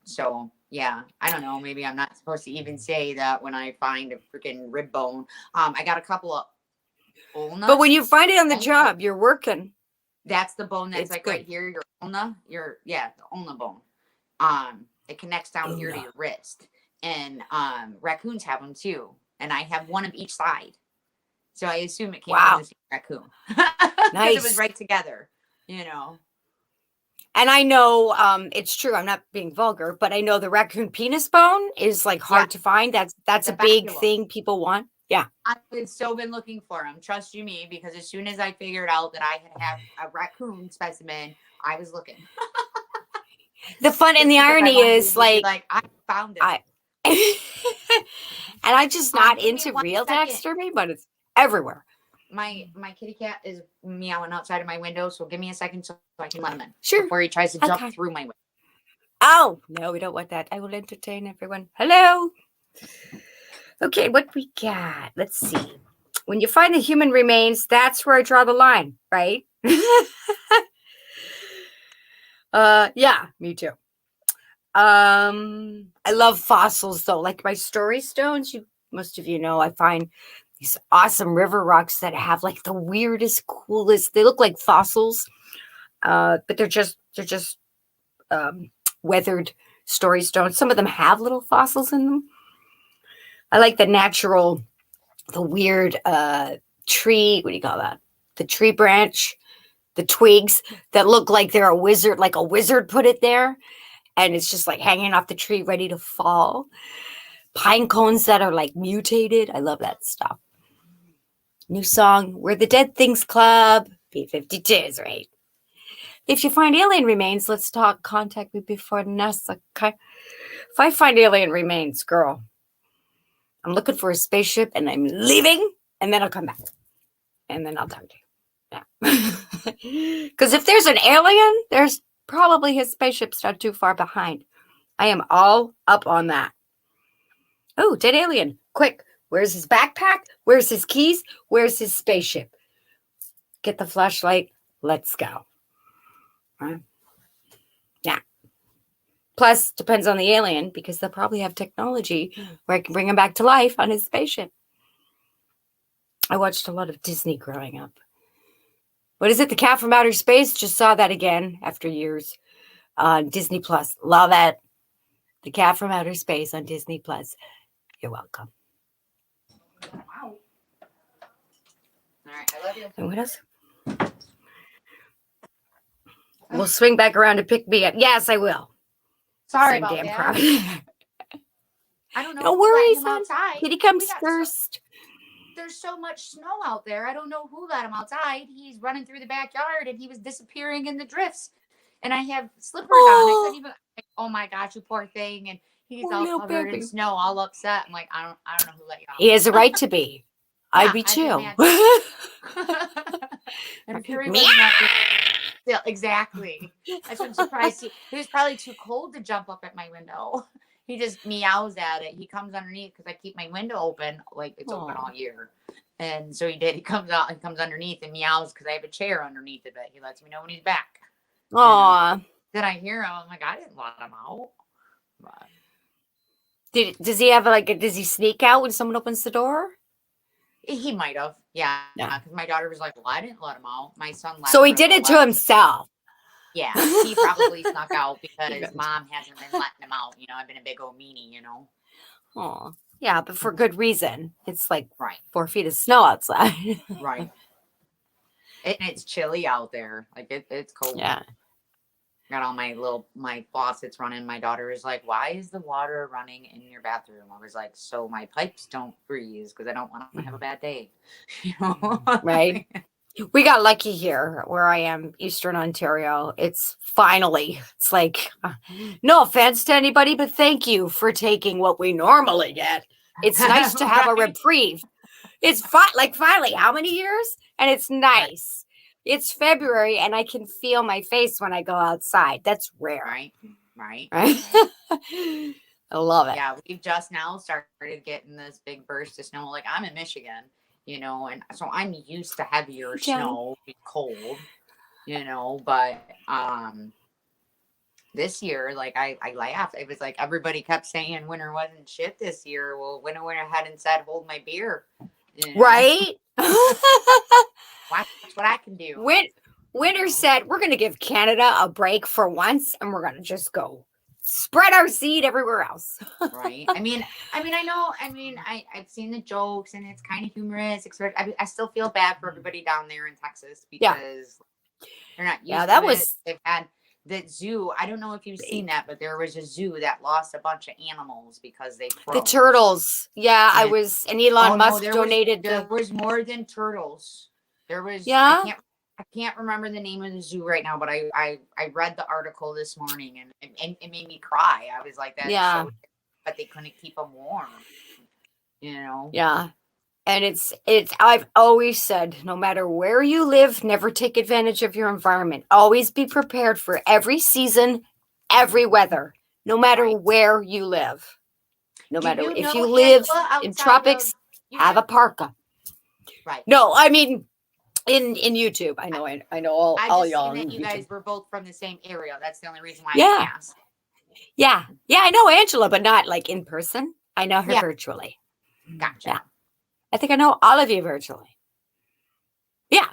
So yeah, I don't know. Maybe I'm not supposed to even say that when I find a freaking rib bone. I got a couple of ulnas. But when you find it on the job, you're working. That's the bone that's like good. Right here, your ulna, the ulna bone. It connects down here to your wrist. and raccoons have them too, and I have one of each side. So I assume it came from Wow. the same raccoon because it was Nice. right together, you know. And I know it's true. I'm not being vulgar, but I know the raccoon penis bone is like Yeah, hard to find. That's a the big baculum. thing people want. Yeah. I've so been looking for them. Trust you me, because as soon as I figured out that I had a raccoon specimen, I was looking. The fun and Just the because I irony wanted is to be like like, I found it. I and I'm just not Give me into 1 real second. taxidermy, but it's everywhere. My kitty cat is meowing outside of my window, so give me a second so I can let him in Sure. before he tries to jump Okay. through my window. Oh, no, we don't want that. I will entertain everyone. Hello. Okay, what we got? Let's see. When you find the human remains, that's where I draw the line, right? Yeah, me too. I love fossils though, like my story stones. Most of you know I find these awesome river rocks that have like the weirdest, coolest. They look like fossils, but they're just weathered story stones. Some of them have little fossils in them. I like the weird tree. What do you call that? The tree branch, the twigs that look like they're like a wizard put it there, and it's just like hanging off the tree, ready to fall. Pine cones that are like mutated. I love that stuff. New song, We're the Dead Things Club. B-52s, right? If you find alien remains, let's talk. Contact me before NASA. Okay? If I find alien remains, girl, I'm looking for a spaceship and I'm leaving, and then I'll come back. And then I'll talk to you. Yeah. Because if there's an alien, there's probably his spaceship's not too far behind. I am all up on that. Oh, dead alien. Quick. Where's his backpack? Where's his keys? Where's his spaceship? Get the flashlight. Let's go. Right? Yeah. Plus, depends on the alien because they'll probably have technology where I can bring him back to life on his spaceship. I watched a lot of Disney growing up. What is it? The Cat from Outer Space? Just saw that again after years on Disney Plus. Love it. The Cat from Outer Space on Disney Plus. You're welcome. Wow. All right, I love you. And what else? We'll swing back around to pick me up. Yes, I will. Sorry Same about damn that. problem. I don't know. No who let worries, him hon. outside. Kitty comes We got first. There's so much snow out there. I don't know who let him outside. He's running through the backyard and he was disappearing in the drifts. And I have slippers on. I couldn't even. Oh my gosh, you poor thing! And he's Poor all little covered in baby. snow, all upset. I'm like, I don't know who let you out. He has a right to be. I'd Yeah, be I can too. imagine. And if Harry Meow. wasn't out there, yeah, exactly. That's what I'm surprised. He was probably too cold to jump up at my window. He just meows at it. He comes underneath because I keep my window open, like it's open all year. And so he did. He comes out and comes underneath and meows because I have a chair underneath of it. He lets me know when he's back. Aw. Then I hear him. I'm like, I didn't let him out. But Does he have does he sneak out when someone opens the door? he might have. Yeah. Yeah. Because my daughter was like, well, I didn't let him out. My son left. So he for a did little it to while. himself. Yeah. He probably snuck out because Good. mom hasn't been letting him out. I've been a big old meanie, Aw. Yeah, but for good reason. It's like Right. 4 feet of snow outside. Right. And it's chilly out there. Like it's cold. Yeah. Got all my faucets running. My daughter is like, why is the water running in your bathroom? I was like, so my pipes don't freeze because I don't want to have a bad day. Right. We got lucky here where I am, Eastern Ontario. It's like, no offense to anybody, but thank you for taking what we normally get. It's nice to have a reprieve. It's finally, how many years? And it's nice. It's February and I can feel my face when I go outside. That's rare. Right. I love it. Yeah, we've just now started getting this big burst of snow. Like I'm in Michigan, and so I'm used to heavier snow, cold, but this year, like I laughed. It was like everybody kept saying winter wasn't shit this year. Well, winter went ahead and said, hold my beer. Right? Watch what I can do. Winter said, we're going to give Canada a break for once and we're going to just go spread our seed everywhere else. Right. I've seen the jokes and it's kind of humorous. I still feel bad for everybody down there in Texas Yeah. because they're not Yeah, used that to it. was They've had that zoo. I don't know if you've seen that, but there was a zoo that lost a bunch of animals because they the froze. turtles. Yeah, And and Elon no, Musk donated there was more than turtles. There was yeah. I can't remember the name of the zoo right now, but I read the article this morning and it made me cry. I was like, that is Yeah. so, but they couldn't keep them warm, you know? Yeah. And I've always said, no matter where you live, never take advantage of your environment. Always be prepared for every season, every weather, no matter Right. where you live. No Do matter you if know, you live Angela, in outside of tropics, have a YouTube? parka. Right. No, I mean in YouTube. I know I all just seen y'all that on you YouTube. guys were both from the same area. That's the only reason why I Yeah. asked. Yeah. Yeah, I know Angela, but not like in person. I know her Yeah. virtually. Gotcha. Yeah. I think I know all of you virtually. Yeah.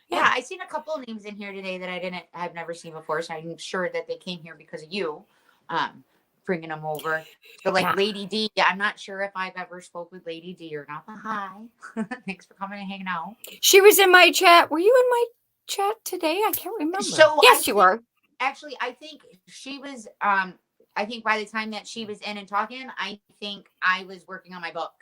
Yeah, I seen a couple of names in here today that I've never seen before. So I'm sure that they came here because of you, bringing them over. So like Yeah. Lady D, I'm not sure if I've ever spoke with Lady D or not. But hi, thanks for coming and hanging out. She was in my chat. Were you in my chat today? I can't remember. So Yes, you were. actually, I think she was. I think by the time that she was in and talking, I think I was working on my book.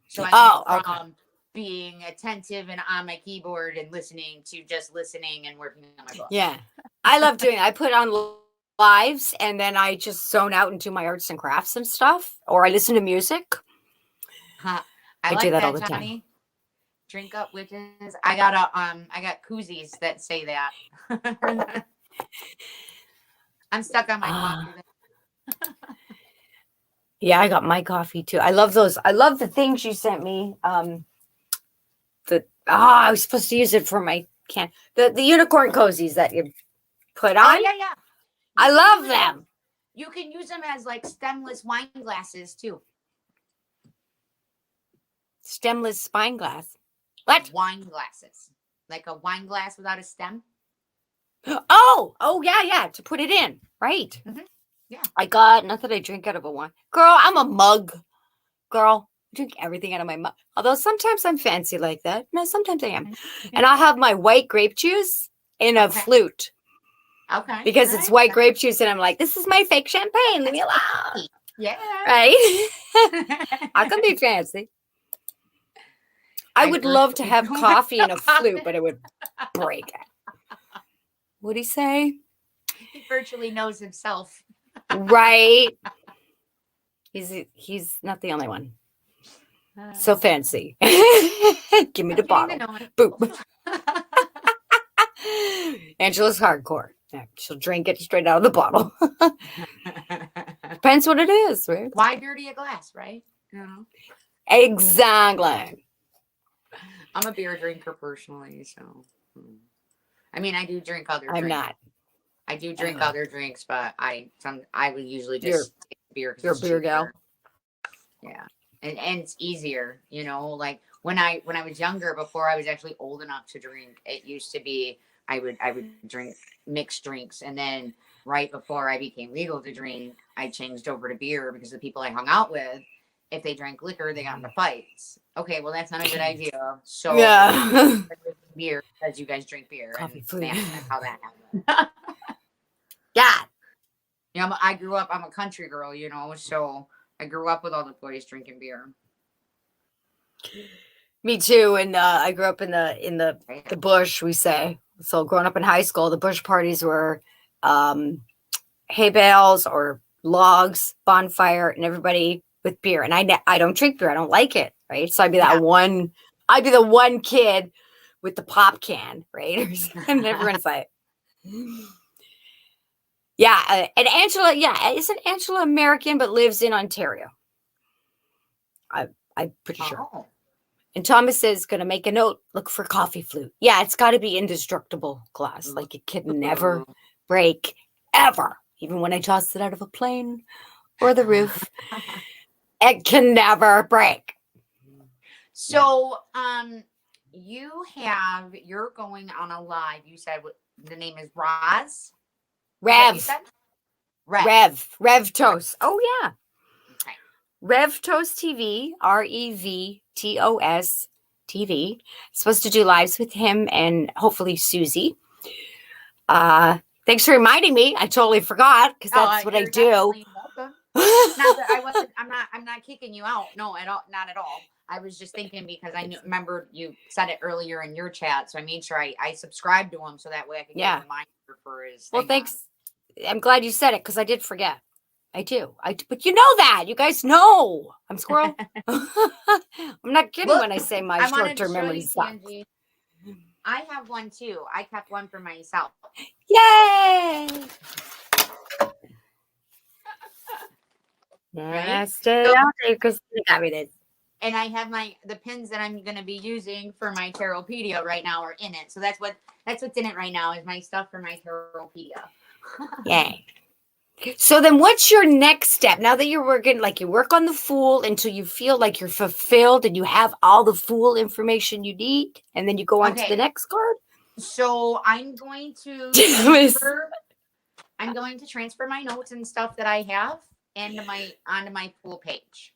So I went Oh, from okay. being attentive and on my keyboard and listening to just listening and working on my book. Yeah. I love doing it. I put on lives and then I just zone out into my arts and crafts and stuff, or I listen to music. Huh. I do like that all that, the time. Johnny. Drink up, witches. I got koozies that say that. I'm stuck on my coffee. Yeah, I got my coffee too. I love those. I love the things you sent me. I was supposed to use it for my the unicorn cozies that you put on. Oh yeah. I love them. You can use them as like stemless wine glasses too. Stemless spine glass. What? Wine glasses. Like a wine glass without a stem. Oh yeah. To put it in, right? Mm-hmm. Yeah. I got not that I drink out of a wine. Girl, I'm a mug. Girl, I drink everything out of my mug. Although sometimes I'm fancy like that. No, sometimes I am. And I'll have my white grape juice in a flute. Okay. Because it's white grape juice, and I'm like, this is my fake champagne. Leave me alone. Yeah. Right? I can be fancy. I would love to have coffee in a flute, but it would break it. What'd he say? He virtually knows himself. Right. He's not the only one. So fancy. Give me the bottle. Boop. Angela's hardcore. Yeah, she'll drink it straight out of the bottle. Depends what it is, right? Why dirty a glass, right? Exactly. I'm a beer drinker personally, so I mean, I do drink other drinks. I'm not. I do drink other drinks, but I would usually just take beer. You're a beer gal. Yeah, and it's easier, Like when I was younger, before I was actually old enough to drink, it used to be I would drink mixed drinks, and then right before I became legal to drink, I changed over to beer because the people I hung out with, if they drank liquor, they got into fights. Okay, well that's not a good idea. So yeah, beer because you guys drink beer. Coffee and that's how that happened. yeah. I grew up. I'm a country girl, so I grew up with all the boys drinking beer. Me too. And I grew up in the bush. We say so. Growing up in high school, the bush parties were hay bales or logs, bonfire, and everybody with beer. And I don't drink beer. I don't like it. Right. So I'd be I'd be the one kid with the pop can. Right. And everyone's like. Yeah, and Angela, isn't Angela American but lives in Ontario? I'm pretty sure. And Thomas says, going to make a note, look for coffee flute. Yeah, it's got to be indestructible glass. Like it can never break, ever. Even when I toss it out of a plane or the roof, it can never break. So, you're going on a live. You said the name is Roz? Rev. Rev Toast. Oh yeah. Okay. Rev Toast TV, REVTOS TV. Supposed to do lives with him and hopefully Susie. Thanks for reminding me. I totally forgot because that's what I You're do. definitely welcome. Not that I wasn't. I'm not kicking you out. No, at all. Not at all. I was just thinking because remember you said it earlier in your chat, so I made sure I subscribed to him so that way I could get Yeah. a reminder for his. Well, thing thanks. I'm glad you said it because I did forget. I do. But you know that. You guys know. I'm squirrel. I'm not kidding Look, when I say my I wanted to short-term show memory you, sucks. Tangie. I have one too. I kept one for myself. Yay! Right? Stay So, out there because they got me this. and I have the pins that I'm going to be using for my Tarotpedia right now are in it. So that's what's in it right now is my stuff for my Tarotpedia. Yay. So then what's your next step? Now that you're working, like you work on the Fool until you feel like you're fulfilled and you have all the Fool information you need, and then you go on to the next card? So I'm going to transfer my notes and stuff that I have onto my Fool page.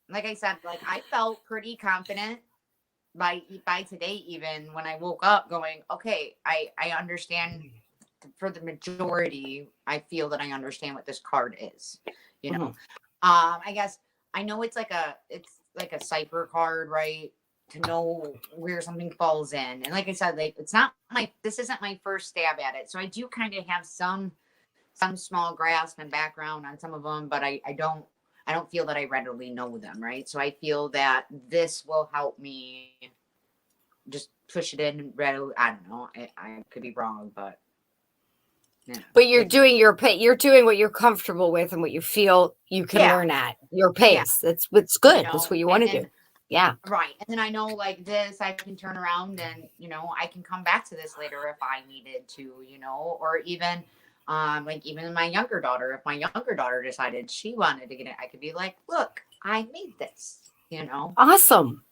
Like I said, like I felt pretty confident by today, even when I woke up going, okay, I understand. For the majority, I feel that I understand what this card is. You know, I guess I know it's like a cipher card, right? To know where something falls in, and like I said, like this isn't my first stab at it, so I do kind of have some small grasp and background on some of them, but I don't feel that I readily know them, right? So I feel that this will help me just push it in. I don't know. I could be wrong, but. Yeah. But you're doing what you're comfortable with and what you feel you can learn at your pace. Yeah. That's what's good. You know, that's what you want to do. Yeah. Right. And then I know like this, I can turn around and, I can come back to this later if I needed to, or even like even my younger daughter, if my younger daughter decided she wanted to get it, I could be like, look, I made this, Awesome.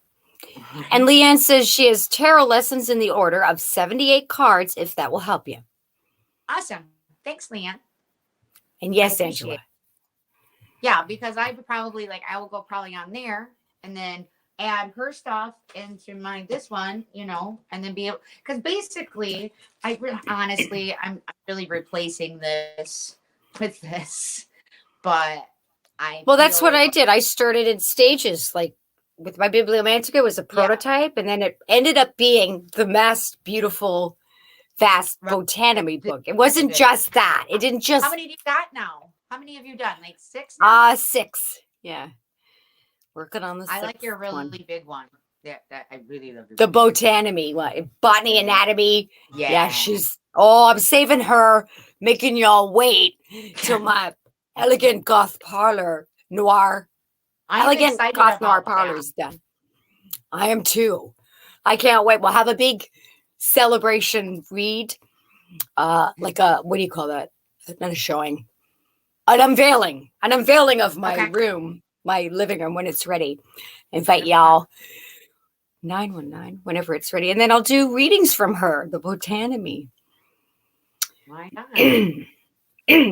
And Leanne says she has tarot lessons in the order of 78 cards, if that will help you. Awesome. Thanks, Leanne. And yes, Angela. Yeah, because I will go probably on there and then add her stuff into this one, and then be able, because basically, honestly, I'm really replacing this with this, but that's what I did. I started in stages, like with my Bibliomantica was a prototype, and then it ended up being the most beautiful vast botany book. It wasn't just that. It didn't just. How many do you got now? How many have you done? Like 6 now? 6. Yeah. Working on the 6th. I like your really big one. That I really love. The botany, botany anatomy. Yeah, I'm saving her, making y'all wait till my elegant goth parlor noir. Elegant goth noir parlor is done. I am too. I can't wait. We'll have a big celebration read, like a, what do you call that? Not a showing, an unveiling of my room, my living room when it's ready. Invite y'all 919 whenever it's ready, and then I'll do readings from her, the botany. Why not?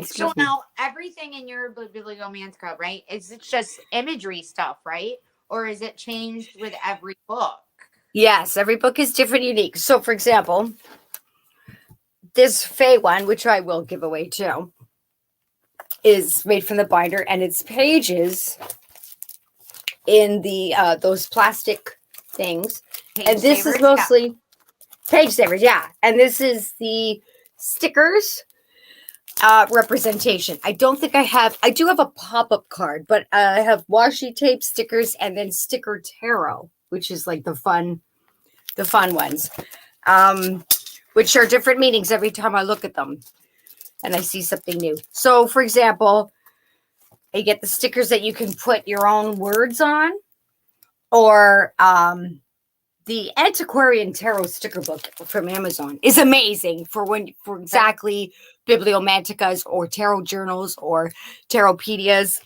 So now everything in your Bibliomantica, right? Is it just imagery stuff, right? Or is it changed with every book? Yes, every book is different, unique. So, for example, this Fae one, which I will give away too, is made from the binder, and its pages in the those plastic things. And this is mostly page savers, yeah. And this is the stickers representation. I don't think I do have a pop-up card, but I have washi tape stickers and then sticker tarot, which is like the fun ones, which are different meanings every time I look at them and I see something new. So, for example, you get the stickers that you can put your own words on, or the Antiquarian Tarot sticker book from Amazon is amazing for exactly Bibliomanticas or tarot journals or Tarotpedias.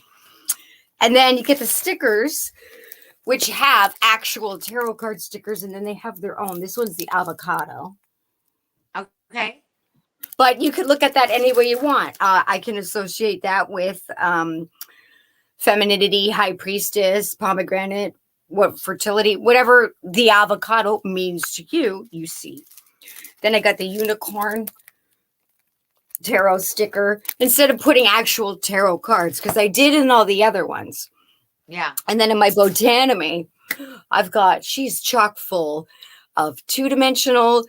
And then you get the stickers, which have actual tarot card stickers, and then they have their own. This one's the avocado. Okay. But you could look at that any way you want. I can associate that with femininity, high priestess, pomegranate, what fertility, whatever the avocado means to you, you see. Then I got the unicorn tarot sticker instead of putting actual tarot cards, because I did in all the other ones. Yeah. And then in my Botanime, she's chock full of 2-dimensional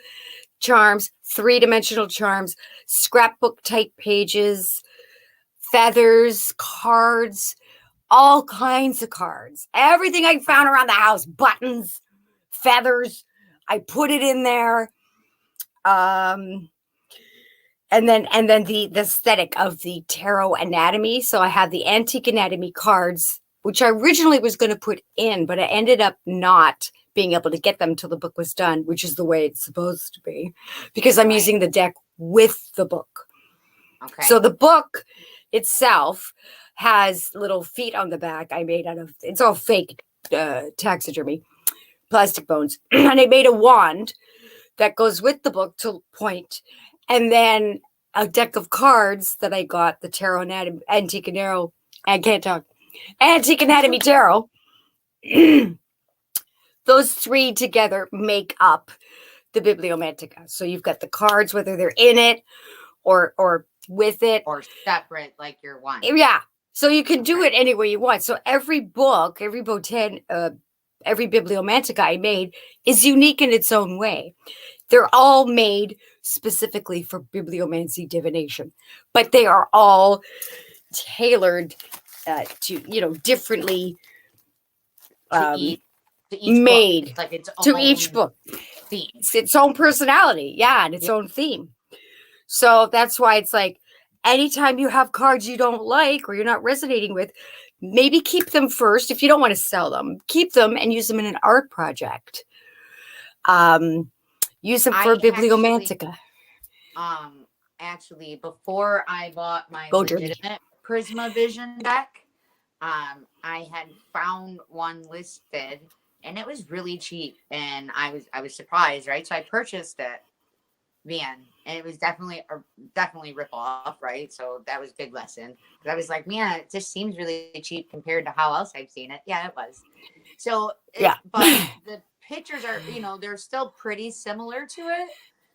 charms, 3-dimensional charms, scrapbook type pages, feathers, cards, all kinds of cards. Everything I found around the house, buttons, feathers, I put it in there. And then the aesthetic of the tarot anatomy. So I have the antique anatomy cards, which I originally was going to put in, but I ended up not being able to get them until the book was done, which is the way it's supposed to be, because I'm using the deck with the book. Okay. So the book itself has little feet on the back. I made out of, it's all fake taxidermy, plastic bones. And I made a wand that goes with the book to point. And then a deck of cards that I got, the Tarot Anatomy, Antique Anatomy, I can't talk, Antique Anatomy Tarot. Those three together make up the Bibliomantica. So you've got the cards, whether they're in it or with it. Or separate, like your one. Yeah. So you can do it any way you want. So every book, every Bibliomantica I made is unique in its own way. They're all made specifically for bibliomancy divination, but they are all tailored to, differently to each made book. Like its to each book. Theme. It's its own personality. Yeah, and its own theme. So that's why it's like, anytime you have cards you don't like or you're not resonating with, maybe keep them first. If you don't want to sell them, keep them and use them in an art project. Use them for Bibliomantica. Actually, before I bought my legitimate Prisma Vision deck, I had found one listed and it was really cheap, and I was surprised, right? So I purchased it, man, and it was definitely rip off, right? So that was a big lesson. But I was like, man, it just seems really cheap compared to how else I've seen it. Yeah, it was. So but the pictures are, they're still pretty similar to it.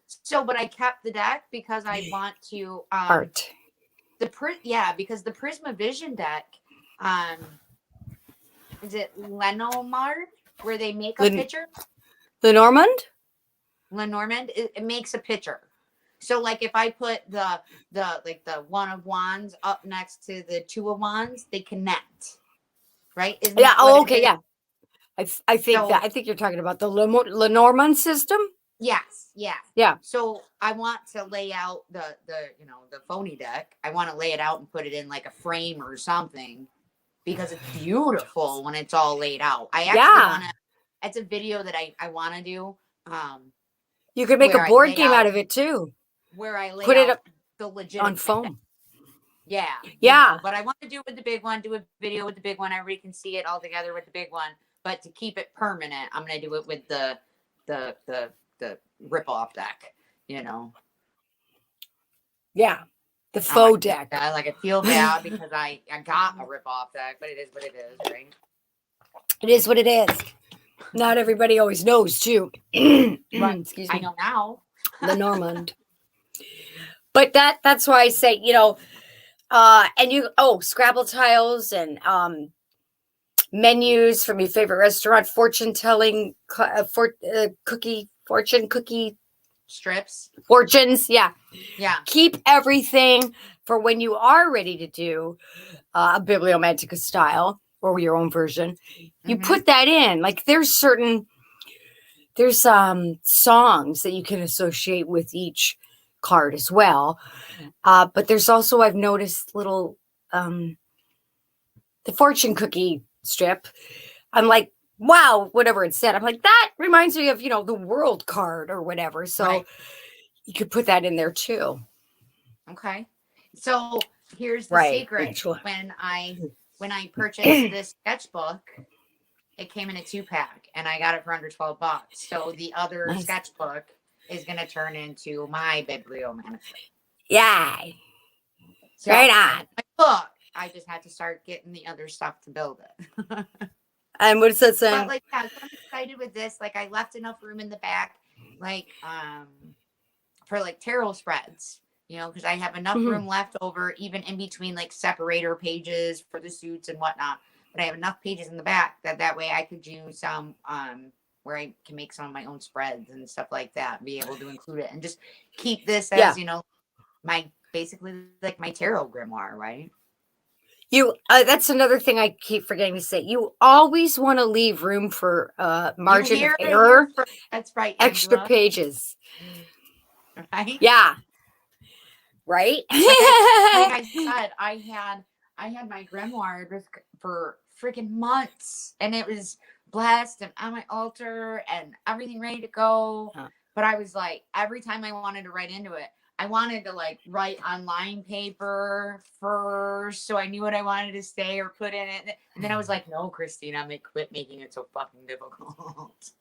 So, but I kept the deck because I want to art. Because the Prisma Vision deck, is it Lenormand where they make a picture? Lenormand? Lenormand, it makes a picture. So like if I put the one of wands up next to the two of wands, they connect. Right? Yeah. Oh, okay. Yeah. I think you're talking about the Lenormand system. Yes. Yeah. Yeah. So I want to lay out the phony deck. I want to lay it out and put it in like a frame or something, because it's beautiful when it's all laid out. I actually want to. It's a video that I want to do. You could make a board game out of it too. Where I lay put out it up the legitimate on foam. Yeah. Yeah. But I want to do it with the big one, do a video with the big one. Everybody can see it all together with the big one. But to keep it permanent, I'm going to do it with the rip-off deck, Yeah. The faux deck. I feel bad because I got a rip-off deck, but it is what it is, right? It is what it is. Not everybody always knows, too. Excuse me. I know now. Lenormand. But that's why I say, and Scrabble tiles and menus from your favorite restaurant, fortune telling, fortune cookie strips, fortunes. Yeah. Keep everything for when you are ready to do a Bibliomantica style or your own version. You put that in. Like there's songs that you can associate with each card as well. But there's also, I've noticed, little the fortune cookie strip. I'm like, wow, whatever it said. I'm like, that reminds me of, the world card or whatever. So you could put that in there too. Okay. So here's the secret. When I purchased this sketchbook, it came in a 2-pack and I got it for under $12. So the other sketchbook is going to turn into my bibliomancer. Yeah. So Right I on. got my book. I just had to start getting the other stuff to build it. And what is that But saying? like, yeah, so I'm excited with this. Like, I left enough room in the back, like, for like tarot spreads, because I have enough Mhm. room left over, even in between like separator pages for the suits and whatnot. But I have enough pages in the back that way I could do some where I can make some of my own spreads and stuff like that, be able to include it and just keep this as, Yeah. my basically like my tarot grimoire, right? That's another thing I keep forgetting to say. You always want to leave room for You margin of hear it here error, first. That's right, extra Angela. pages. Right? Yeah. Right? Like I said, I had my grimoire for freaking months, and it was blessed and on my altar and everything ready to go. But I was like, every time I wanted to write into it, I wanted to like write on line paper first, so I knew what I wanted to say or put in it. And then I was like, no, Christina, quit making it so fucking difficult.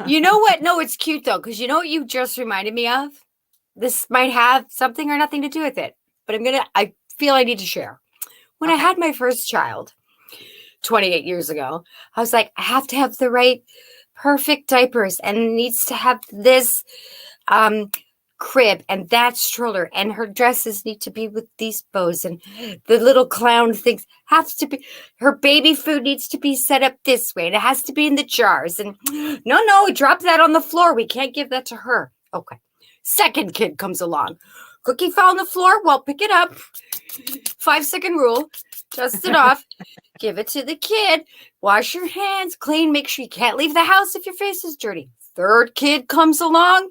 You know what? No, it's cute though, because you know what you just reminded me of? This might have something or nothing to do with it, but I feel I need to share. When I Okay. had my first child 28 years ago, I was like, I have to have the right perfect diapers, and it needs to have this crib and that stroller, and her dresses need to be with these bows, and the little clown things have to be, her baby food needs to be set up this way, and it has to be in the jars, and no, drop that on the floor, we can't give that to her. Okay. Second kid comes along, cookie fell on the floor, well, pick it up, 5-second rule, dust it off, give it to the kid, wash your hands, clean, make sure you can't leave the house if your face is dirty. Third kid comes along,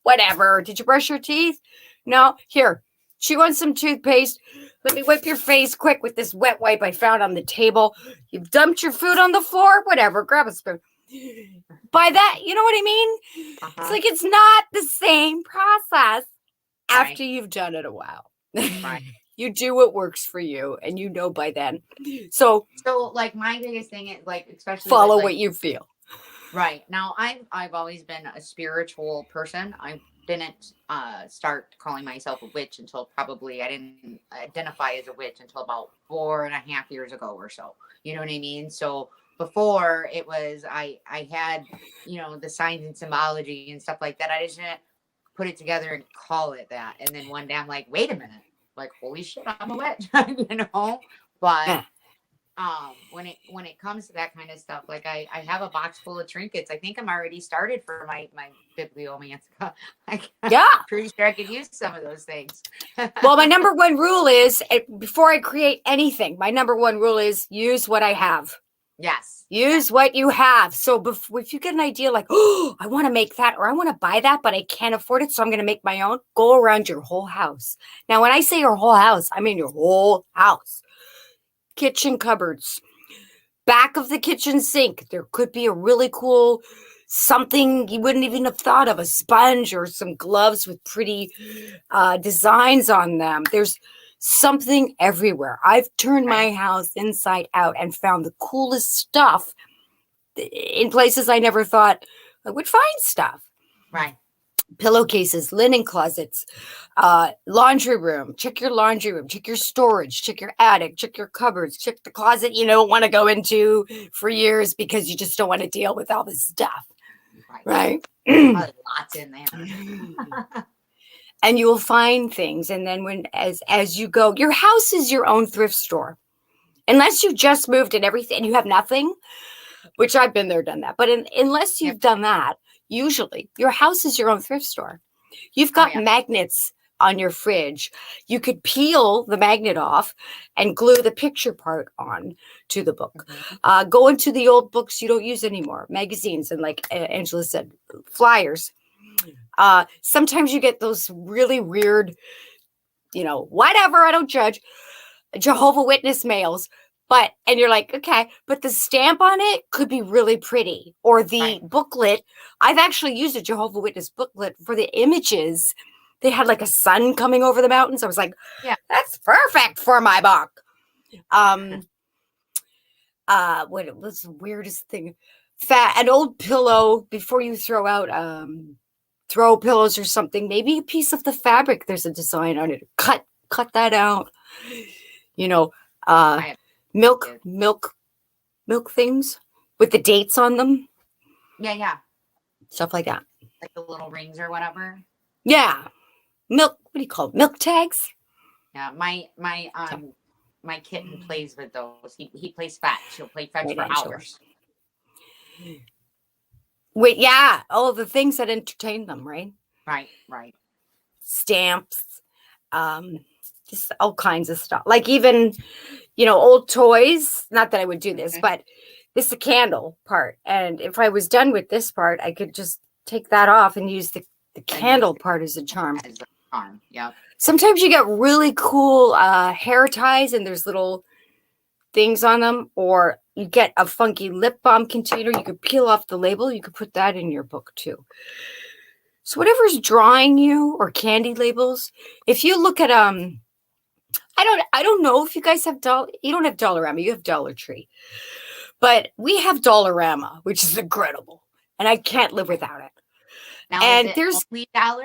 whatever. Did you brush your teeth? No. Here, she wants some toothpaste. Let me wipe your face quick with this wet wipe I found on the table. You've dumped your food on the floor. Whatever. Grab a spoon. By that, you know what I mean? It's like it's not the same process after Right. you've done it a while. Right. You do what works for you, and you know by then. So like my biggest thing is like, especially follow with what like, you feel. right now, I've always been a spiritual person. I didn't start calling myself a witch until probably I didn't identify as a witch until about 4.5 years ago or so. You know what I mean? So before it was I had the signs and symbology and stuff like that. I just didn't put it together and call it that. And then one day I'm like, wait a minute, like holy shit, I'm a witch, But when it comes to that kind of stuff, like I have a box full of trinkets. I think I'm already started for my bibliomancer. Yeah. Pretty sure I could use some of those things. Well, my number one rule is, before I create anything, my number one rule is use what I have. Yes. Use what you have. So if you get an idea like, oh, I want to make that, or I want to buy that, but I can't afford it, so I'm going to make my own, go around your whole house. Now, when I say your whole house, I mean your whole house. Kitchen cupboards, back of the kitchen sink, there could be a really cool something you wouldn't even have thought of, a sponge or some gloves with pretty designs on them. There's something everywhere. I've turned my house inside out and found the coolest stuff in places I never thought I would find stuff. Right. Pillowcases, linen closets, laundry room. Check your laundry room. Check your storage. Check your attic. Check your cupboards. Check the closet you don't want to go into for years because you just don't want to deal with all this stuff. Right? Lots in there. And you will find things. And then as you go, your house is your own thrift store. Unless you just moved and everything and you have nothing, which I've been there, done that. But unless you've done that, usually your house is your own thrift store. You've got magnets on your fridge. You could peel the magnet off and glue the picture part on to the book. Go into the old books you don't use anymore, magazines, and like Angela said, flyers. Sometimes you get those really weird, whatever, I don't judge, Jehovah Witness mails. And you're like, okay, but the stamp on it could be really pretty. Or the booklet. I've actually used a Jehovah Witness booklet for the images. They had like a sun coming over the mountains. I was like, yeah, that's perfect for my book. What was the weirdest thing? An old pillow before you throw throw pillows or something, maybe a piece of the fabric, there's a design on it. Cut that out. You know, uh, I have milk, kids. milk, milk things with the dates on them, Yeah. stuff like that. Like the little rings or whatever. Yeah, milk. What do you call it? Milk tags? Yeah, So, my kitten plays with those. He plays fetch. He'll play fetch right for on hours. shores. Wait, yeah. Oh, the things that entertain them, right? Right. Stamps, um, just all kinds of stuff. Like even, old toys. Not that I would do this, Hmm. but this is the candle part. And if I was done with this part, I could just take that off and use the And use candle it part as a charm. as a charm. Yep. Sometimes you get really cool hair ties and there's little things on them, or you get a funky lip balm container. You could peel off the label. You could put that in your book too. So whatever's drawing you, or candy labels. If you look at I don't know if you guys have you don't have Dollarama, you have Dollar Tree. But we have Dollarama, which is incredible. And I can't live without it. Now is And it there's only $1?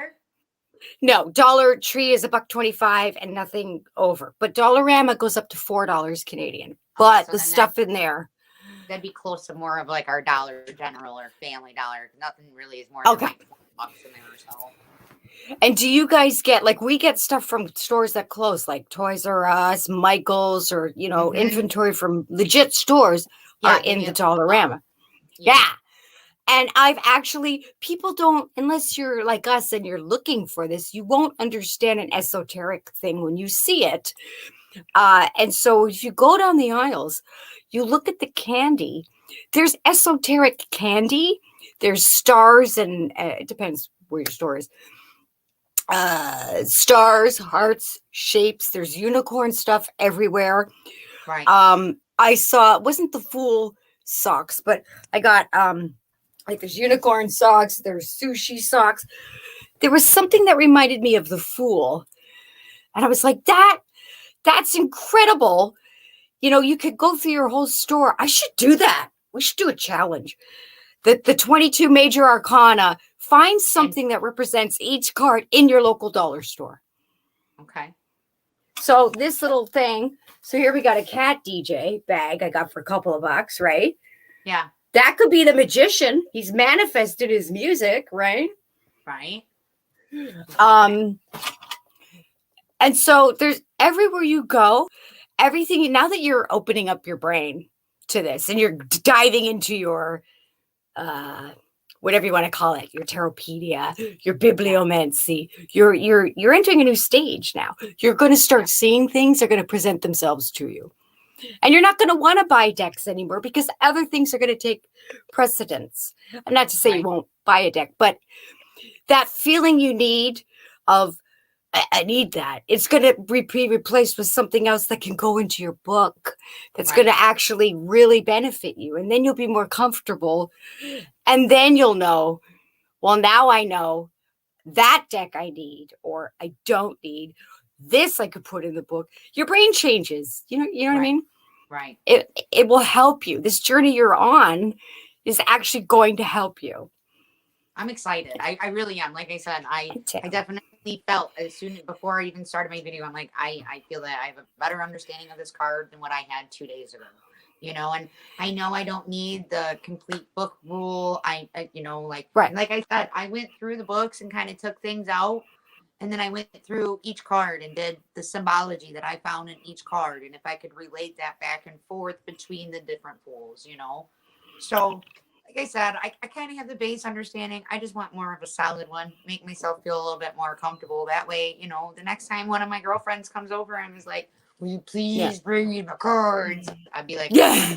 no Dollar Tree is $1.25 and nothing over. But Dollarama goes up to $4 Canadian. Okay, But so the then that stuff in there. that'd be close to more of like our Dollar General or Family Dollar. Nothing really is more than Okay. like $20 in there or so. And do you guys get, like, we get stuff from stores that close, like Toys R Us, Michael's, or, Hmm. inventory from legit stores are Yeah, give in me the a full amount. Dollarama. Yeah. Yeah. And people don't, unless you're like us and you're looking for this, you won't understand an esoteric thing when you see it. And so if you go down the aisles, you look at the candy, there's esoteric candy, there's stars, and it depends where your store is. Stars, hearts, shapes, there's unicorn stuff everywhere. Right. I saw, it wasn't the Fool socks, but I got like there's unicorn socks, there's sushi socks. There was something that reminded me of the Fool. And I was like, that's incredible. You could go through your whole store. I should do that. We should do a challenge. The 22 major arcana, find And something that represents each card in your local dollar store. okay. So this little thing, so here we got a cat DJ bag I got for a couple of bucks, right? Yeah. That could be the magician. He's manifested his music, right? Right. Um, and so there's everywhere you go, everything, now that you're opening up your brain to this and you're diving into your whatever you want to call it, your tarotpedia, your bibliomancy, you're entering a new stage now. You're going to start seeing things that are going to present themselves to you. And you're not going to want to buy decks anymore because other things are going to take precedence. I'm not to say you won't buy a deck, but that feeling you need of, I need that. It's going to be replaced with something else that can go into your book that's going to actually really benefit you. And then you'll be more comfortable. And then you'll know, well, now I know that deck I need or I don't need. This I could put in the book. Your brain changes. You know what I mean? Right. It will help you. This journey you're on is actually going to help you. I'm excited. I really am. Like I said, I definitely felt as soon before I even started my video, I'm like, I feel that I have a better understanding of this card than what I had 2 days ago. And I know I don't need the complete book rule. Like I said, I went through the books and kind of took things out. And then I went through each card and did the symbology that I found in each card. And if I could relate that back and forth between the different pools. So like I said, I kind of have the base understanding. I just want more of a solid one, make myself feel a little bit more comfortable. That way, the next time one of my girlfriends comes over and is like, will you please bring me my cards? I'd be like, yeah.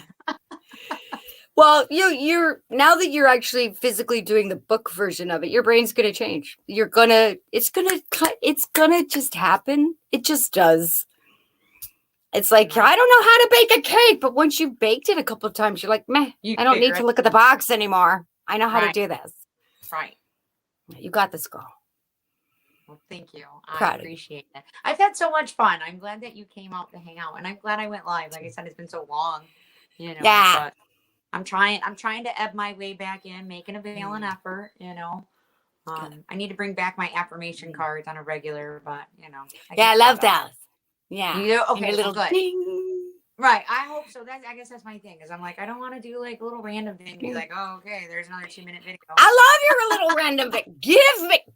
Well, you're now that you're actually physically doing the book version of it, your brain's gonna change. It's gonna just happen. It just does. It's like, I don't know how to bake a cake, but once you've baked it a couple of times, you're like, meh, I don't need to look at the box anymore. I know how to do this. Right. You got this, girl. Well, thank you. I appreciate it. I've had so much fun. I'm glad that you came out to hang out, and I'm glad I went live. Like I said, it's been so long, Yeah. But I'm trying to ebb my way back in, making a valiant effort, I need to bring back my affirmation cards on a regular, but I Yeah, get I caught love up. those. Yeah. You do? And your Okay, well, little good. ding. Right. I hope so. I guess that's my thing. Is I'm like, I don't want to do like a little random thing. Be Yeah. like, oh, okay, there's another 2-minute video. I love your little random bit. Give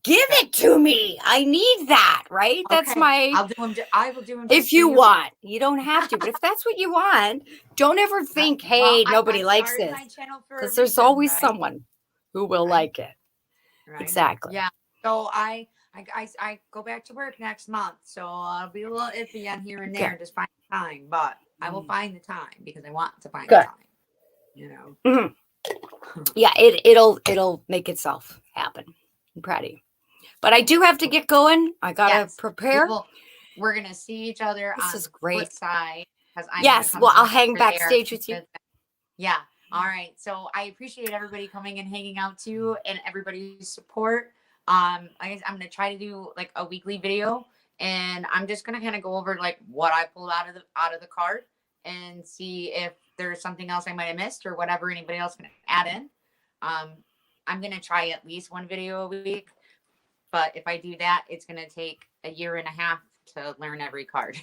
it to me. I need that, right? That's Okay, my, I'll do them. I will do them if just for you you. want. You don't have to, but if that's what you want, don't ever think, Well, hey, I nobody likes started this. my channel for a Because there's reason, always right? someone who will Right. like it. Right. Exactly. Yeah. So I go back to work next month, so I'll be a little iffy on here and there, Good. just find the time. But I will find the time because I want to find the Good. time. Mhm. Yeah, it'll make itself happen. I'm proud of you. But I do have to get going. I gotta prepare. We're gonna see each other This on is the great. flip side because I'm gonna Yes. come Well, I'll somewhere hang over there. backstage with you. Yeah. All right. So I appreciate everybody coming and hanging out too, and everybody's support. I guess I'm gonna try to do like a weekly video, and I'm just gonna kind of go over like what I pulled out of the card and see if there's something else I might have missed or whatever anybody else can add in. Um, I'm gonna try at least one video a week, but if I do that, it's gonna take a year and a half to learn every card.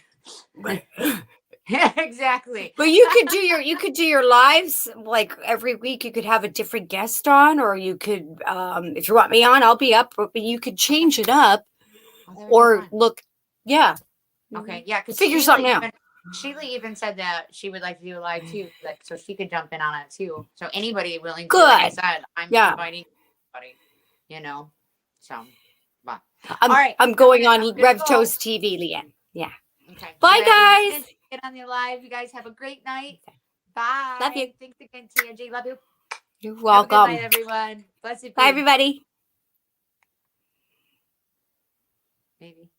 Exactly. But you could do your lives like every week. You could have a different guest on, or you could, if you want me on, I'll be up. But you could change it up, or look, yeah. Okay, yeah, because figure something out. Sheila even said that she would like to do a live too, like so she could jump in on it too. So anybody willing to, like I Good. said, I'm Yeah. inviting anybody, So, but I'm, all right, I'm going on I'm Rev gonna Toast TV, Leanne. Yeah. Okay. Bye, Get ready. guys. Get on the live. You guys have a great night. Bye. Love you. Thanks again, TNG. Love you. You're Have a good welcome. night, everyone. Blessed Bye, be. everybody. Maybe.